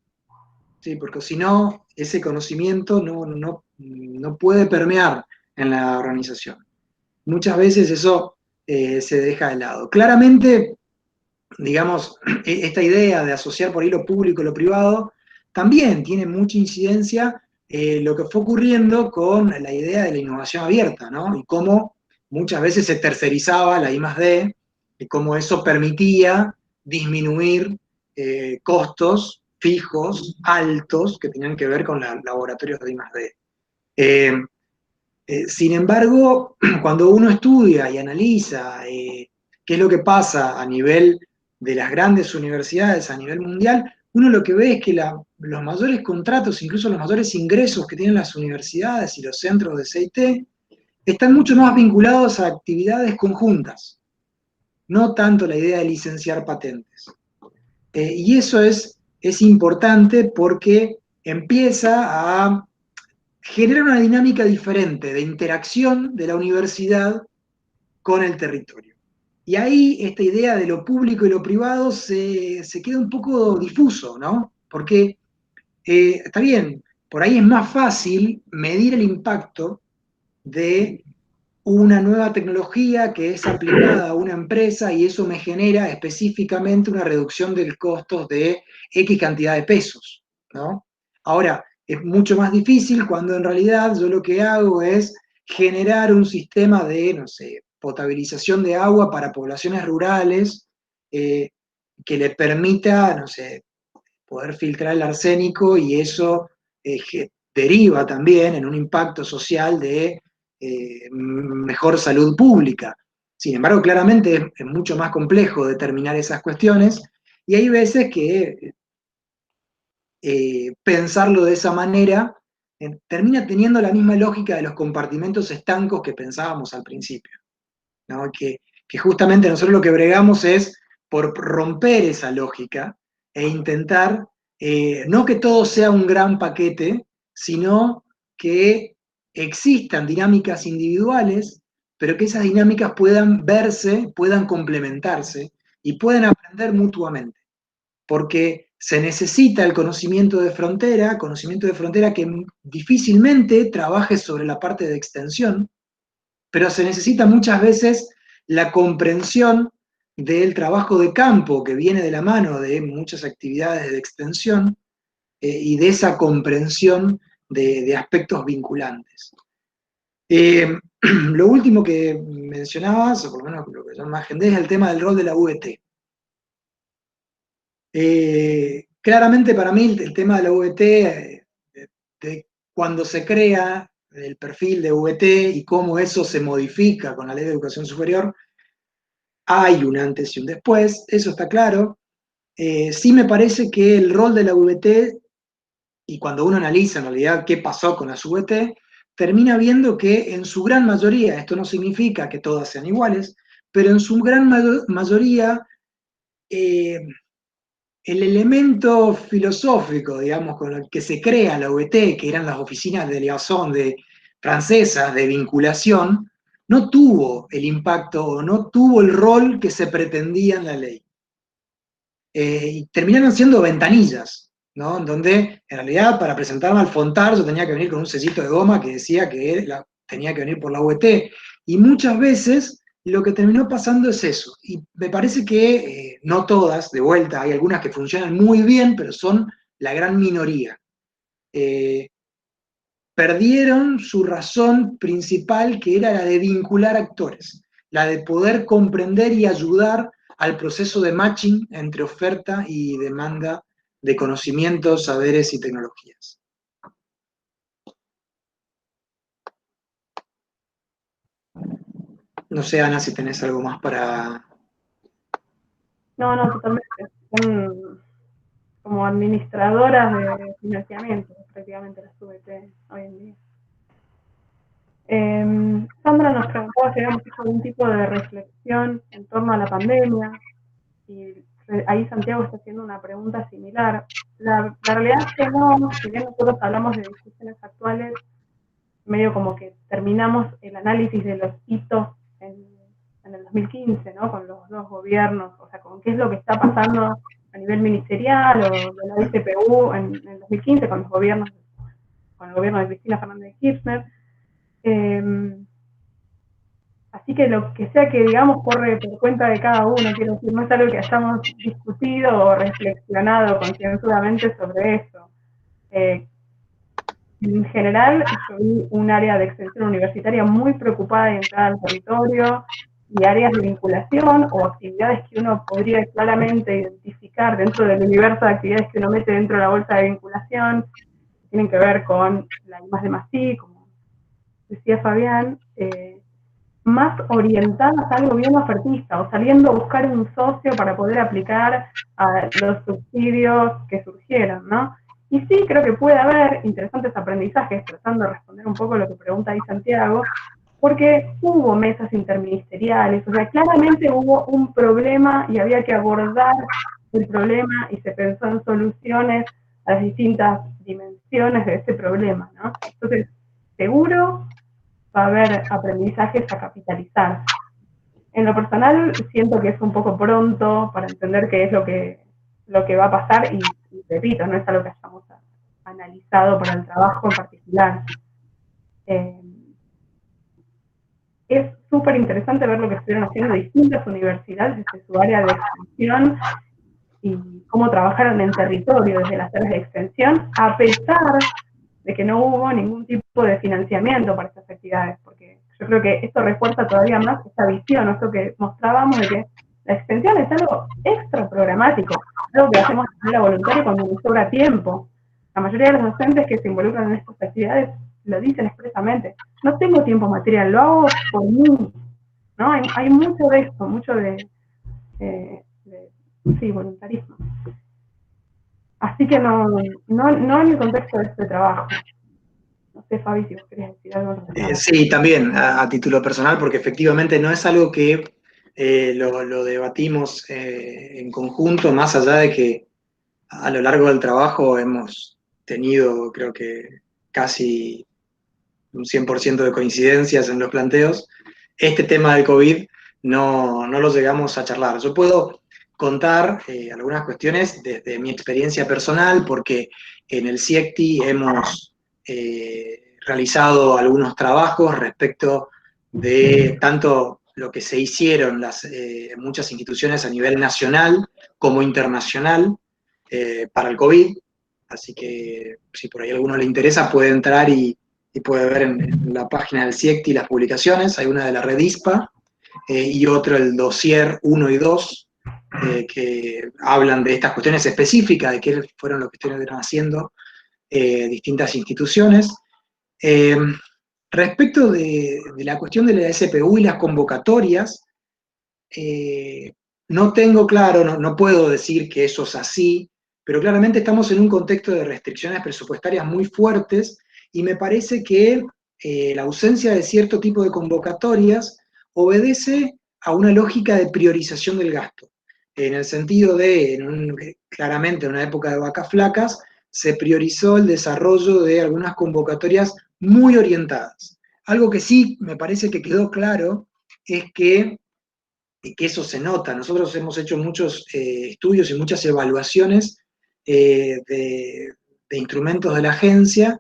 ¿sí? Porque si no, ese conocimiento no puede permear en la organización. muchas veces eso se deja de lado. Claramente, digamos, esta idea de asociar por ahí lo público y lo privado también tiene mucha incidencia lo que fue ocurriendo con la idea de la innovación abierta, ¿no? Y cómo muchas veces se tercerizaba la I+D y cómo eso permitía disminuir costos fijos, altos, que tenían que ver con los laboratorios de I+D. Sin embargo, cuando uno estudia y analiza qué es lo que pasa a nivel de las grandes universidades, a nivel mundial, uno lo que ve es que los mayores contratos, incluso los mayores ingresos que tienen las universidades y los centros de CIT, están mucho más vinculados a actividades conjuntas, no tanto la idea de licenciar patentes. Y eso es importante porque empieza a generar una dinámica diferente de interacción de la universidad con el territorio. Y ahí esta idea de lo público y lo privado se queda un poco difuso, ¿no? Porque está bien, por ahí es más fácil medir el impacto de una nueva tecnología que es aplicada a una empresa y eso me genera específicamente una reducción del costo de X cantidad de pesos, ¿no? Ahora, es mucho más difícil cuando en realidad yo lo que hago es generar un sistema de, no sé, potabilización de agua para poblaciones rurales que le permita, no sé, poder filtrar el arsénico y eso deriva también en un impacto social de mejor salud pública. Sin embargo, claramente es mucho más complejo determinar esas cuestiones y hay veces que pensarlo de esa manera termina teniendo la misma lógica de los compartimentos estancos que pensábamos al principio, ¿no? Que justamente nosotros lo que bregamos es por romper esa lógica e intentar no que todo sea un gran paquete, sino que existan dinámicas individuales, pero que esas dinámicas puedan verse, puedan complementarse y puedan aprender mutuamente. Porque se necesita el conocimiento de frontera que difícilmente trabaje sobre la parte de extensión, pero se necesita muchas veces la comprensión del trabajo de campo que viene de la mano de muchas actividades de extensión y de esa comprensión de aspectos vinculantes. Lo último que mencionabas, o por lo menos lo que yo más agendé, es el tema del rol de la UET. Claramente para mí el tema de la UET, de cuando se crea el perfil de UET y cómo eso se modifica con la Ley de Educación Superior, hay un antes y un después, eso está claro. Sí me parece que el rol de la UET, y cuando uno analiza en realidad qué pasó con las UET, termina viendo que en su gran mayoría, esto no significa que todas sean iguales, pero en su gran mayoría el elemento filosófico, digamos, con el que se crea la UET, que eran las oficinas de liaison francesas de vinculación, no tuvo el impacto o no tuvo el rol que se pretendía en la ley. Y terminaron siendo ventanillas, ¿no? En donde, en realidad, para presentarme al Fontar, yo tenía que venir con un sellito de goma que decía que tenía que venir por la UET. Y muchas veces lo que terminó pasando es eso. Y me parece que no todas, de vuelta, hay algunas que funcionan muy bien, pero son la gran minoría. Perdieron su razón principal, que era la de vincular actores, la de poder comprender y ayudar al proceso de matching entre oferta y demanda de conocimientos, saberes y tecnologías. No sé, Ana, si tenés algo más para... No, totalmente. Son como administradoras de financiamiento, prácticamente las UET hoy en día. Sandra nos preguntaba si habíamos hecho algún tipo de reflexión en torno a la pandemia, y ahí Santiago está haciendo una pregunta similar. La realidad es que no, si bien nosotros hablamos de discusiones actuales, medio como que terminamos el análisis de los hitos en el 2015, ¿no? Con los dos gobiernos, o sea, con qué es lo que está pasando a nivel ministerial o de la ICPU en el 2015 con el gobierno de Cristina Fernández de Kirchner. Así que lo que sea que digamos corre por cuenta de cada uno, quiero decir, no es algo que hayamos discutido o reflexionado concienzudamente sobre eso. En general, yo vi un área de extensión universitaria muy preocupada de entrar al territorio y áreas de vinculación o actividades que uno podría claramente identificar dentro del universo de actividades que uno mete dentro de la bolsa de vinculación, que tienen que ver con la I+D+I, como decía Fabián, más orientadas a algo bien ofertista, o saliendo a buscar un socio para poder aplicar a los subsidios que surgieron, ¿no? Y sí, creo que puede haber interesantes aprendizajes, tratando de responder un poco lo que pregunta ahí Santiago, porque hubo mesas interministeriales, o sea, claramente hubo un problema y había que abordar el problema y se pensó en soluciones a las distintas dimensiones de ese problema, ¿no? Entonces, seguro va a haber aprendizajes a capitalizar. En lo personal, siento que es un poco pronto para entender qué es lo que va a pasar y repito, no es algo que hayamos analizado para el trabajo en particular. Es súper interesante ver lo que estuvieron haciendo distintas universidades desde su área de extensión y cómo trabajaron en territorio desde las áreas de extensión, a pesar de que no hubo ningún tipo de financiamiento para estas actividades, porque yo creo que esto refuerza todavía más esta visión, esto que mostrábamos de que la extensión es algo extra programático, algo que hacemos de manera voluntaria cuando nos sobra tiempo. La mayoría de los docentes que se involucran en estas actividades lo dicen expresamente, no tengo tiempo material, lo hago por mí, ¿no? Hay mucho de esto, mucho de sí, voluntarismo. Así que no en el contexto de este trabajo. No sé, Fabi, si vos querés decir algo. Sí, también a título personal, porque efectivamente no es algo que lo debatimos en conjunto, más allá de que a lo largo del trabajo hemos tenido, creo que casi un 100% de coincidencias en los planteos. Este tema del COVID no lo llegamos a charlar. Yo puedo contar algunas cuestiones desde mi experiencia personal, porque en el CIECTI hemos realizado algunos trabajos respecto de tanto lo que se hicieron muchas instituciones a nivel nacional como internacional para el COVID. Así que si por ahí a alguno le interesa puede entrar y puede ver en la página del CIECTI las publicaciones. Hay una de la red ISPA y otro, el dossier 1 y 2, que hablan de estas cuestiones específicas, de qué fueron lo que estuvieron haciendo distintas instituciones. Respecto de la cuestión de la SPU y las convocatorias, no tengo claro, no puedo decir que eso es así, pero claramente estamos en un contexto de restricciones presupuestarias muy fuertes y me parece que la ausencia de cierto tipo de convocatorias obedece a una lógica de priorización del gasto, en el sentido de, claramente en una época de vacas flacas, se priorizó el desarrollo de algunas convocatorias muy orientadas. Algo que sí me parece que quedó claro es que eso se nota. Nosotros hemos hecho muchos estudios y muchas evaluaciones de instrumentos de la agencia,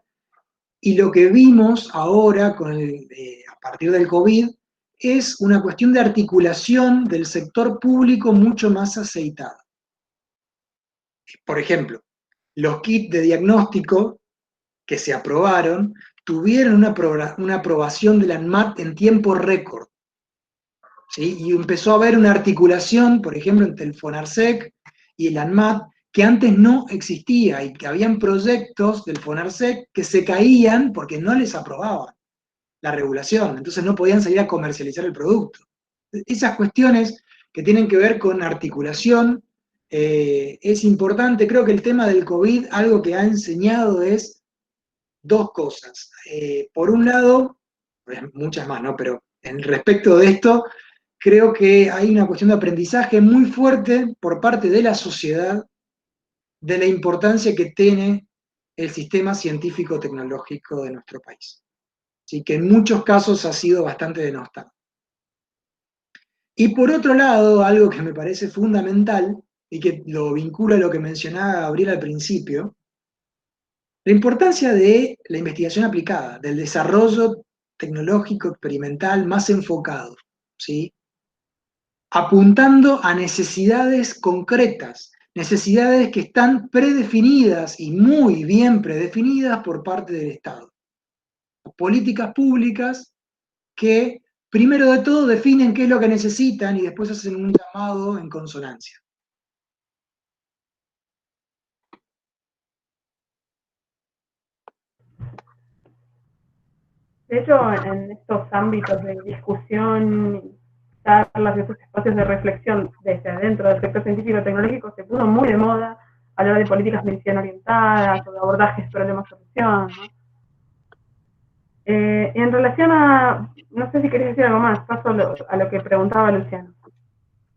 y lo que vimos ahora a partir del COVID es una cuestión de articulación del sector público mucho más aceitada. Por ejemplo, los kits de diagnóstico que se aprobaron tuvieron una aprobación de la ANMAT en tiempo récord. ¿Sí? Y empezó a haber una articulación, por ejemplo, entre el FONARSEC y el ANMAT, que antes no existía, y que habían proyectos del FONARSEC que se caían porque no les aprobaban la regulación, entonces no podían salir a comercializar el producto. Esas cuestiones que tienen que ver con articulación es importante. Creo que el tema del COVID, algo que ha enseñado es dos cosas. Por un lado, muchas más, ¿no? Pero en respecto de esto, creo que hay una cuestión de aprendizaje muy fuerte por parte de la sociedad de la importancia que tiene el sistema científico-tecnológico de nuestro país. Así que en muchos casos ha sido bastante denostado. Y por otro lado, algo que me parece fundamental, y que lo vincula a lo que mencionaba Gabriel al principio, la importancia de la investigación aplicada, del desarrollo tecnológico experimental más enfocado. ¿sí? Apuntando a necesidades concretas, necesidades que están predefinidas y muy bien predefinidas por parte del Estado. Políticas públicas que, primero de todo, definen qué es lo que necesitan y después hacen un llamado en consonancia. De hecho, en estos ámbitos de discusión, charlas, esos espacios de reflexión desde adentro del sector científico-tecnológico, se puso muy de moda hablar de políticas misión orientadas o de abordajes problema-solución, ¿no? En relación a, no sé si querés decir algo más, paso a lo que preguntaba Luciano.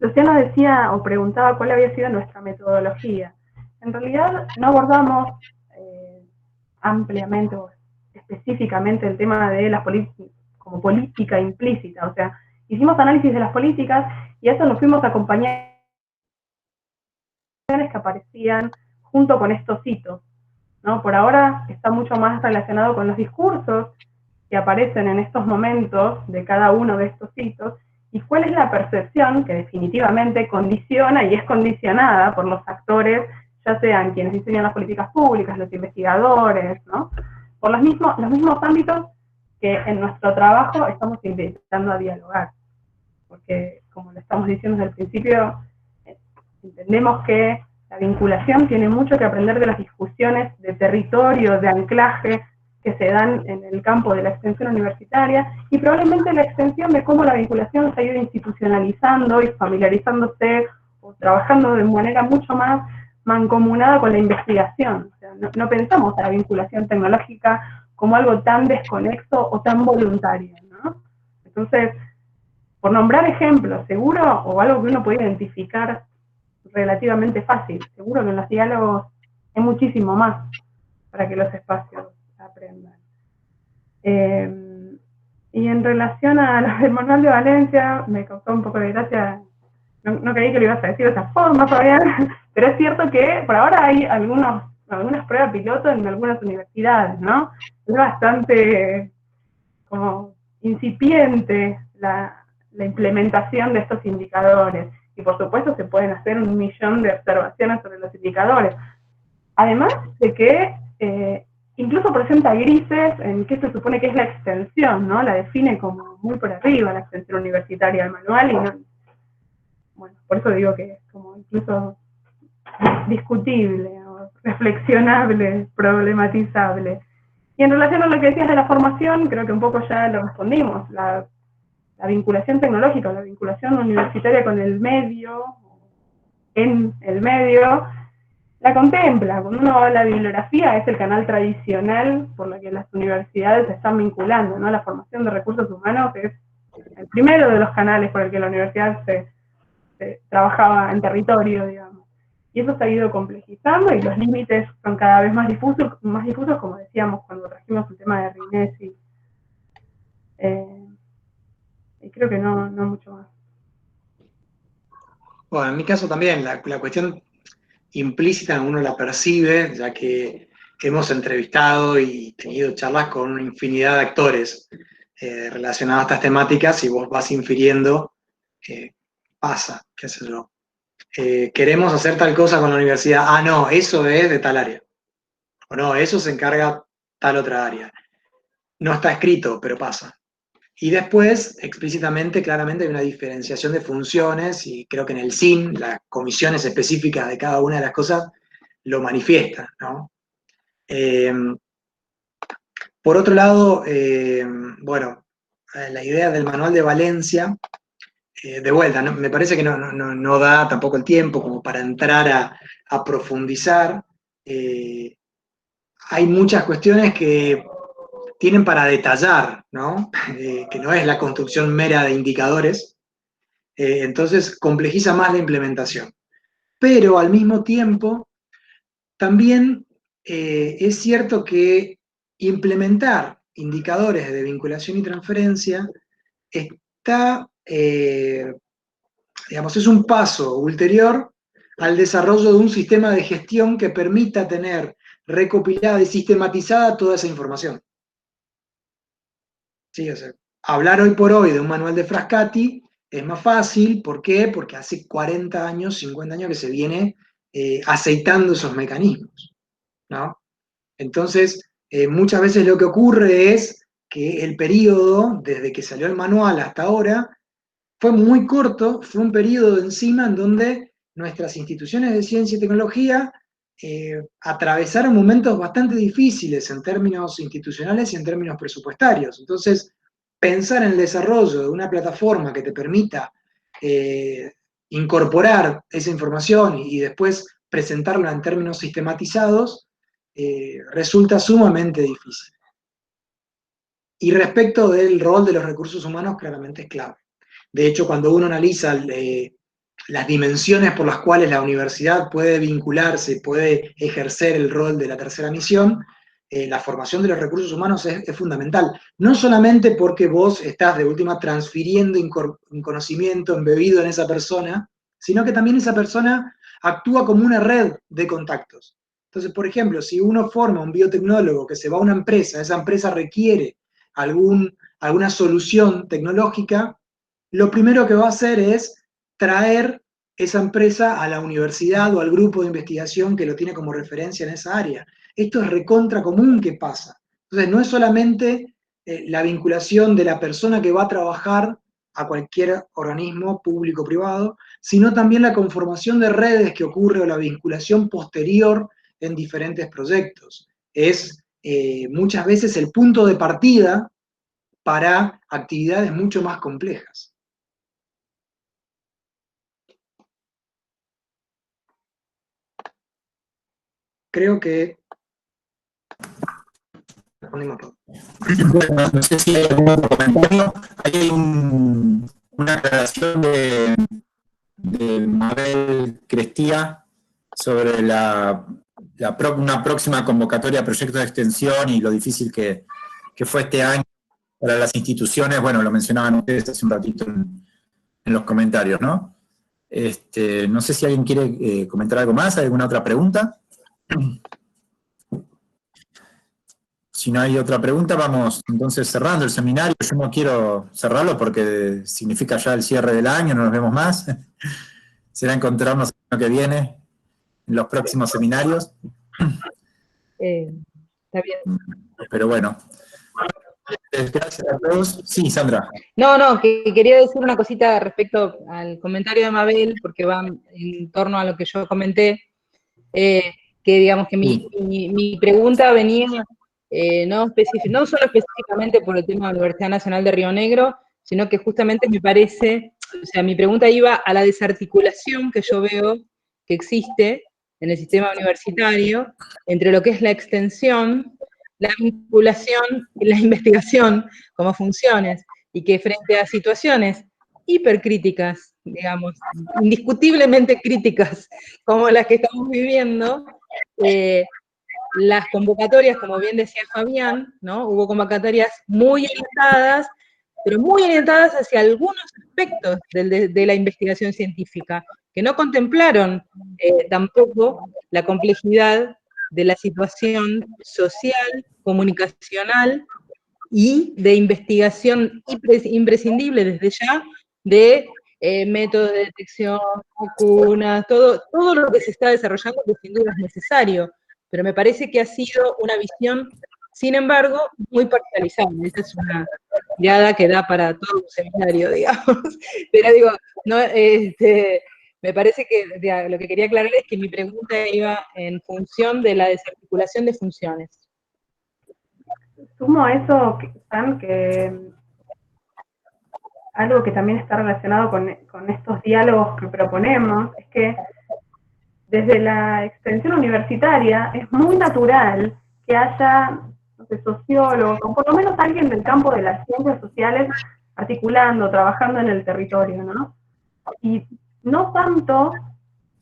Luciano decía o preguntaba cuál había sido nuestra metodología. En realidad no abordamos ampliamente o específicamente el tema de las políticas como política implícita, o sea, hicimos análisis de las políticas y a eso nos fuimos a acompañar que aparecían junto con estos hitos, ¿no? Por ahora está mucho más relacionado con los discursos que aparecen en estos momentos de cada uno de estos hitos y cuál es la percepción que definitivamente condiciona y es condicionada por los actores, ya sean quienes diseñan las políticas públicas, los investigadores, ¿no? Por los mismos ámbitos que en nuestro trabajo estamos intentando a dialogar. Porque, como lo estamos diciendo desde el principio, entendemos que la vinculación tiene mucho que aprender de las discusiones de territorio, de anclaje, que se dan en el campo de la extensión universitaria, y probablemente la extensión de cómo la vinculación se ha ido institucionalizando y familiarizándose, o trabajando de manera mucho más mancomunada con la investigación. O sea, no pensamos a la vinculación tecnológica como algo tan desconexo o tan voluntario, ¿no? Entonces, por nombrar ejemplos, seguro, o algo que uno puede identificar relativamente fácil, seguro que en los diálogos hay muchísimo más para que los espacios aprendan. Y en relación a lo del manual de Valencia, me causó un poco de gracia, no creí que lo ibas a decir de esa forma, Fabián, pero es cierto que por ahora hay algunas pruebas piloto en algunas universidades, ¿no? Es bastante como incipiente la implementación de estos indicadores. Y por supuesto se pueden hacer 1.000.000 de observaciones sobre los indicadores. Además de que incluso presenta grises en qué se supone que es la extensión, ¿no? La define como muy por arriba la extensión universitaria del manual y no, bueno, por eso digo que es como incluso discutible, o reflexionable, problematizable. Y en relación a lo que decías de la formación, creo que un poco ya lo respondimos. La vinculación tecnológica, la vinculación universitaria con el medio, en el medio, la contempla. Cuando uno va a la bibliografía, es el canal tradicional por el que las universidades se están vinculando, ¿no? La formación de recursos humanos es el primero de los canales por el que la universidad se trabajaba en territorio, digamos. Y eso se ha ido complejizando y los límites son cada vez más difusos, como decíamos cuando trajimos el tema de Rinesi. Y creo que no mucho más. Bueno, en mi caso también, la cuestión implícita uno la percibe, ya que hemos entrevistado y tenido charlas con una infinidad de actores relacionados a estas temáticas y vos vas infiriendo, pasa, qué sé yo. Queremos hacer tal cosa con la universidad, ah, no, eso es de tal área. O no, eso se encarga tal otra área. No está escrito, pero pasa. Y después, explícitamente, claramente, hay una diferenciación de funciones y creo que en el SIN, las comisiones específicas de cada una de las cosas lo manifiestan, ¿no? Por otro lado, bueno, la idea del manual de Valencia, de vuelta, ¿no? Me parece que no da tampoco el tiempo como para entrar a profundizar. Hay muchas cuestiones que tienen para detallar, ¿no? Que no es la construcción mera de indicadores, entonces complejiza más la implementación. Pero al mismo tiempo, también es cierto que implementar indicadores de vinculación y transferencia está, digamos, es un paso ulterior al desarrollo de un sistema de gestión que permita tener recopilada y sistematizada toda esa información. Sí, o sea, hablar hoy por hoy de un manual de Frascati es más fácil. ¿Por qué? Porque hace 40 años, 50 años que se viene aceitando esos mecanismos, ¿no? Entonces, muchas veces lo que ocurre es que el periodo, desde que salió el manual hasta ahora, fue muy corto, fue un periodo encima en donde nuestras instituciones de ciencia y tecnología atravesaron momentos bastante difíciles en términos institucionales y en términos presupuestarios. Entonces, pensar en el desarrollo de una plataforma que te permita incorporar esa información y después presentarla en términos sistematizados, resulta sumamente difícil. Y respecto del rol de los recursos humanos, claramente es clave. De hecho, cuando uno analiza las dimensiones por las cuales la universidad puede vincularse, puede ejercer el rol de la tercera misión, la formación de los recursos humanos es fundamental. No solamente porque vos estás de última transfiriendo un conocimiento embebido en esa persona, sino que también esa persona actúa como una red de contactos. Entonces, por ejemplo, si uno forma un biotecnólogo que se va a una empresa, esa empresa requiere alguna solución tecnológica, lo primero que va a hacer es traer esa empresa a la universidad o al grupo de investigación que lo tiene como referencia en esa área. Esto es recontra común que pasa. Entonces, no es solamente la vinculación de la persona que va a trabajar a cualquier organismo público o privado, sino también la conformación de redes que ocurre o la vinculación posterior en diferentes proyectos. Es muchas veces el punto de partida para actividades mucho más complejas. Creo que respondimos todo. Bueno, no sé si hay algún otro comentario. Ahí hay una aclaración de Mabel Crestía sobre una próxima convocatoria a proyectos de extensión y lo difícil que fue este año para las instituciones. Bueno, lo mencionaban ustedes hace un ratito en los comentarios, ¿no? No sé si alguien quiere comentar algo más, ¿alguna otra pregunta? Si no hay otra pregunta, vamos entonces cerrando el seminario. Yo no quiero cerrarlo porque significa ya el cierre del año, no nos vemos más. Será encontrarnos el año que viene en los próximos seminarios. Está bien. Pero bueno, gracias a todos. Sí, Sandra. No, que quería decir una cosita respecto al comentario de Mabel, porque va en torno a lo que yo comenté, que digamos que mi pregunta venía no solo específicamente por el tema de la Universidad Nacional de Río Negro, sino que justamente me parece, o sea, mi pregunta iba a la desarticulación que yo veo que existe en el sistema universitario entre lo que es la extensión, la vinculación y la investigación como funciones, y que frente a situaciones hipercríticas, digamos, indiscutiblemente críticas, como las que estamos viviendo, las convocatorias, como bien decía Fabián, ¿no? Hubo convocatorias muy orientadas, pero muy orientadas hacia algunos aspectos de la investigación científica, que no contemplaron tampoco la complejidad de la situación social, comunicacional y de investigación imprescindible desde ya de métodos de detección, vacunas, todo lo que se está desarrollando que sin duda es necesario, pero me parece que ha sido una visión, sin embargo, muy parcializada. Esa es una mirada que da para todo un seminario, digamos. Pero digo, no, me parece que lo que quería aclarar es que mi pregunta iba en función de la desarticulación de funciones. Sumo a eso, Sam, que algo que también está relacionado con estos diálogos que proponemos es que desde la extensión universitaria es muy natural que haya sociólogos, o por lo menos alguien del campo de las ciencias sociales articulando, trabajando en el territorio, ¿no? Y no tanto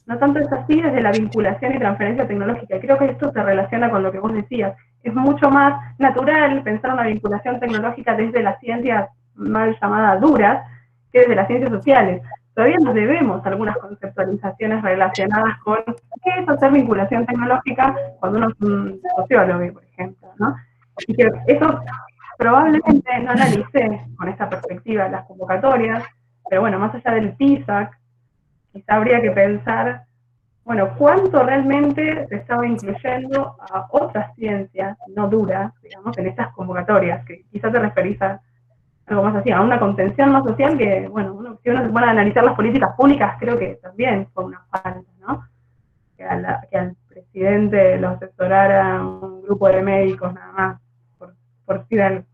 es así desde la vinculación y transferencia tecnológica. Creo que esto se relaciona con lo que vos decías. Es mucho más natural pensar una vinculación tecnológica desde las ciencias mal llamadas duras que desde las ciencias sociales. Todavía nos debemos algunas conceptualizaciones relacionadas con qué es hacer vinculación tecnológica cuando uno es un sociólogo, por ejemplo, ¿no? Y que eso probablemente no analicé con esta perspectiva de las convocatorias, pero bueno, más allá del TISAC, quizá habría que pensar, bueno, cuánto realmente se estaba incluyendo a otras ciencias no duras, digamos, en estas convocatorias, que quizá te referís a algo más así, a una contención más social que, bueno, si uno se pone a analizar las políticas públicas, creo que también fue una falta, ¿no? Que al presidente lo asesorara un grupo de médicos nada más, por decir algo.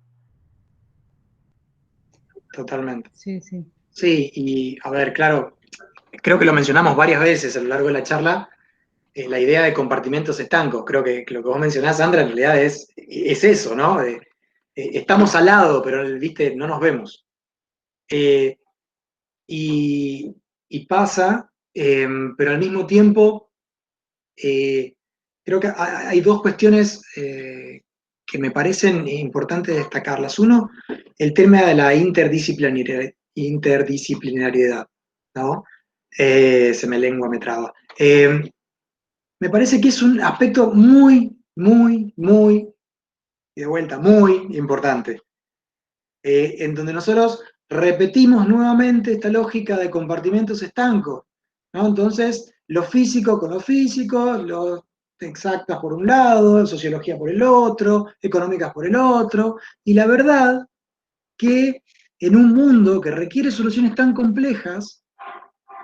Totalmente. Sí, sí. Sí, y a ver, claro, creo que lo mencionamos varias veces a lo largo de la charla, la idea de compartimentos estancos. Creo que lo que vos mencionás, Sandra, en realidad es eso, ¿no? Estamos al lado, pero, viste, no nos vemos. Y pasa, pero al mismo tiempo, creo que hay dos cuestiones que me parecen importantes destacarlas. Uno, el tema de la interdisciplinariedad, ¿no? Se me lengua, me traba. Me parece que es un aspecto muy, muy, muy, y de vuelta, muy importante, en donde nosotros repetimos nuevamente esta lógica de compartimentos estancos, ¿no? Entonces, lo físico con lo físico, lo exactas por un lado, sociología por el otro, económicas por el otro, y la verdad que en un mundo que requiere soluciones tan complejas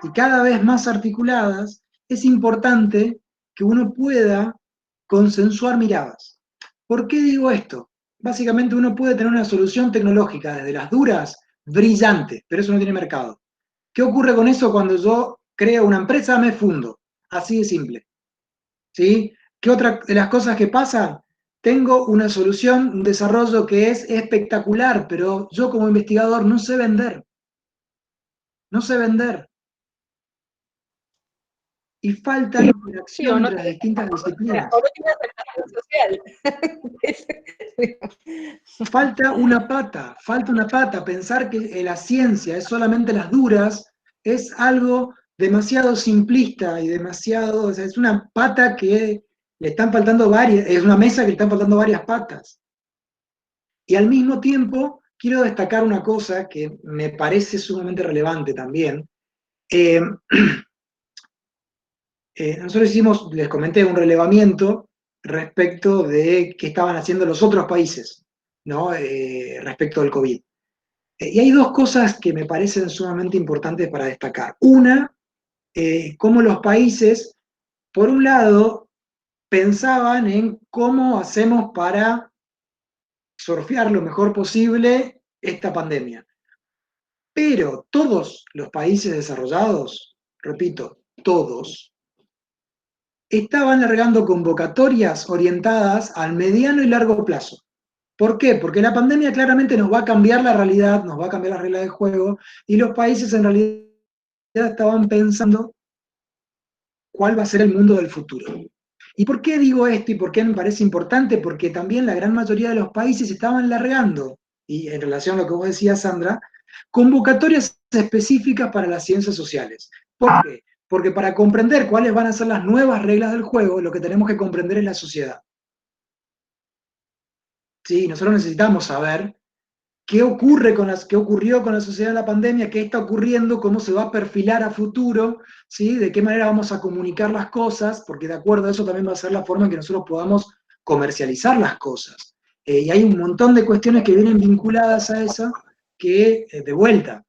y cada vez más articuladas, es importante que uno pueda consensuar miradas. ¿Por qué digo esto? Básicamente uno puede tener una solución tecnológica desde las duras, brillante, pero eso no tiene mercado. ¿Qué ocurre con eso cuando yo creo una empresa? Me fundo. Así de simple. ¿Sí? ¿Qué otra de las cosas que pasan? Tengo una solución, un desarrollo que es espectacular, pero yo como investigador no sé vender. No sé vender. Y falta interacción entre las distintas disciplinas. Falta una pata. Pensar que la ciencia es solamente las duras es algo demasiado simplista y demasiado, o sea, es una pata que le están faltando varias, es una mesa que le están faltando varias patas. Y al mismo tiempo, quiero destacar una cosa que me parece sumamente relevante también. Nosotros hicimos, les comenté, un relevamiento respecto de qué estaban haciendo los otros países, ¿no? Respecto del COVID. Y hay dos cosas que me parecen sumamente importantes para destacar. Una, cómo los países, por un lado, pensaban en cómo hacemos para surfear lo mejor posible esta pandemia. Pero todos los países desarrollados, repito, todos, estaban largando convocatorias orientadas al mediano y largo plazo. ¿Por qué? Porque la pandemia claramente nos va a cambiar la realidad, nos va a cambiar las reglas de juego, y los países en realidad estaban pensando cuál va a ser el mundo del futuro. ¿Y por qué digo esto y por qué me parece importante? Porque también la gran mayoría de los países estaban largando, y en relación a lo que vos decías, Sandra, convocatorias específicas para las ciencias sociales. ¿Por qué? Porque para comprender cuáles van a ser las nuevas reglas del juego, lo que tenemos que comprender es la sociedad. ¿Sí? Nosotros necesitamos saber qué ocurrió con la sociedad en la pandemia, qué está ocurriendo, cómo se va a perfilar a futuro, ¿sí? De qué manera vamos a comunicar las cosas, porque de acuerdo a eso también va a ser la forma en que nosotros podamos comercializar las cosas. Y hay un montón de cuestiones que vienen vinculadas a eso, que, de vuelta,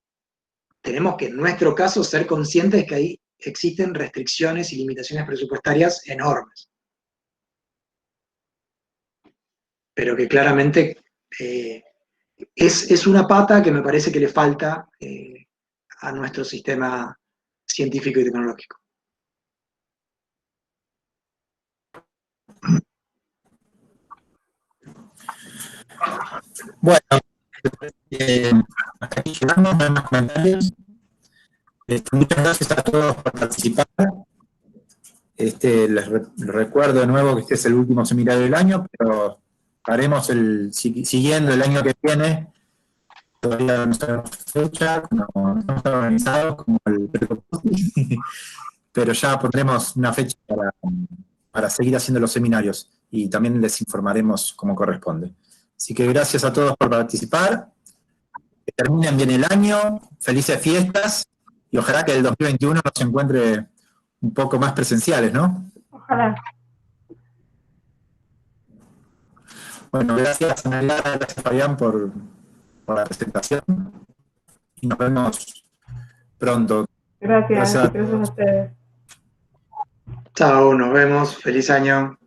tenemos que en nuestro caso ser conscientes que ahí existen restricciones y limitaciones presupuestarias enormes. Pero que claramente es una pata que me parece que le falta a nuestro sistema científico y tecnológico. Bueno, hasta aquí llegamos, no hay más comentarios. Muchas gracias a todos por participar. Les recuerdo de nuevo que este es el último seminario del año, pero haremos siguiendo el año que viene. Todavía no sabemos fecha, no estamos organizados como el pero ya pondremos una fecha para seguir haciendo los seminarios y también les informaremos como corresponde. Así que gracias a todos por participar. que terminen bien el año, felices fiestas, y ojalá que el 2021 nos encuentre un poco más presenciales, ¿no? Ojalá. Bueno, gracias Ana Clara, gracias Fabián por la presentación, y nos vemos pronto. Gracias Gracias a a ustedes. Chao, nos vemos. Feliz año.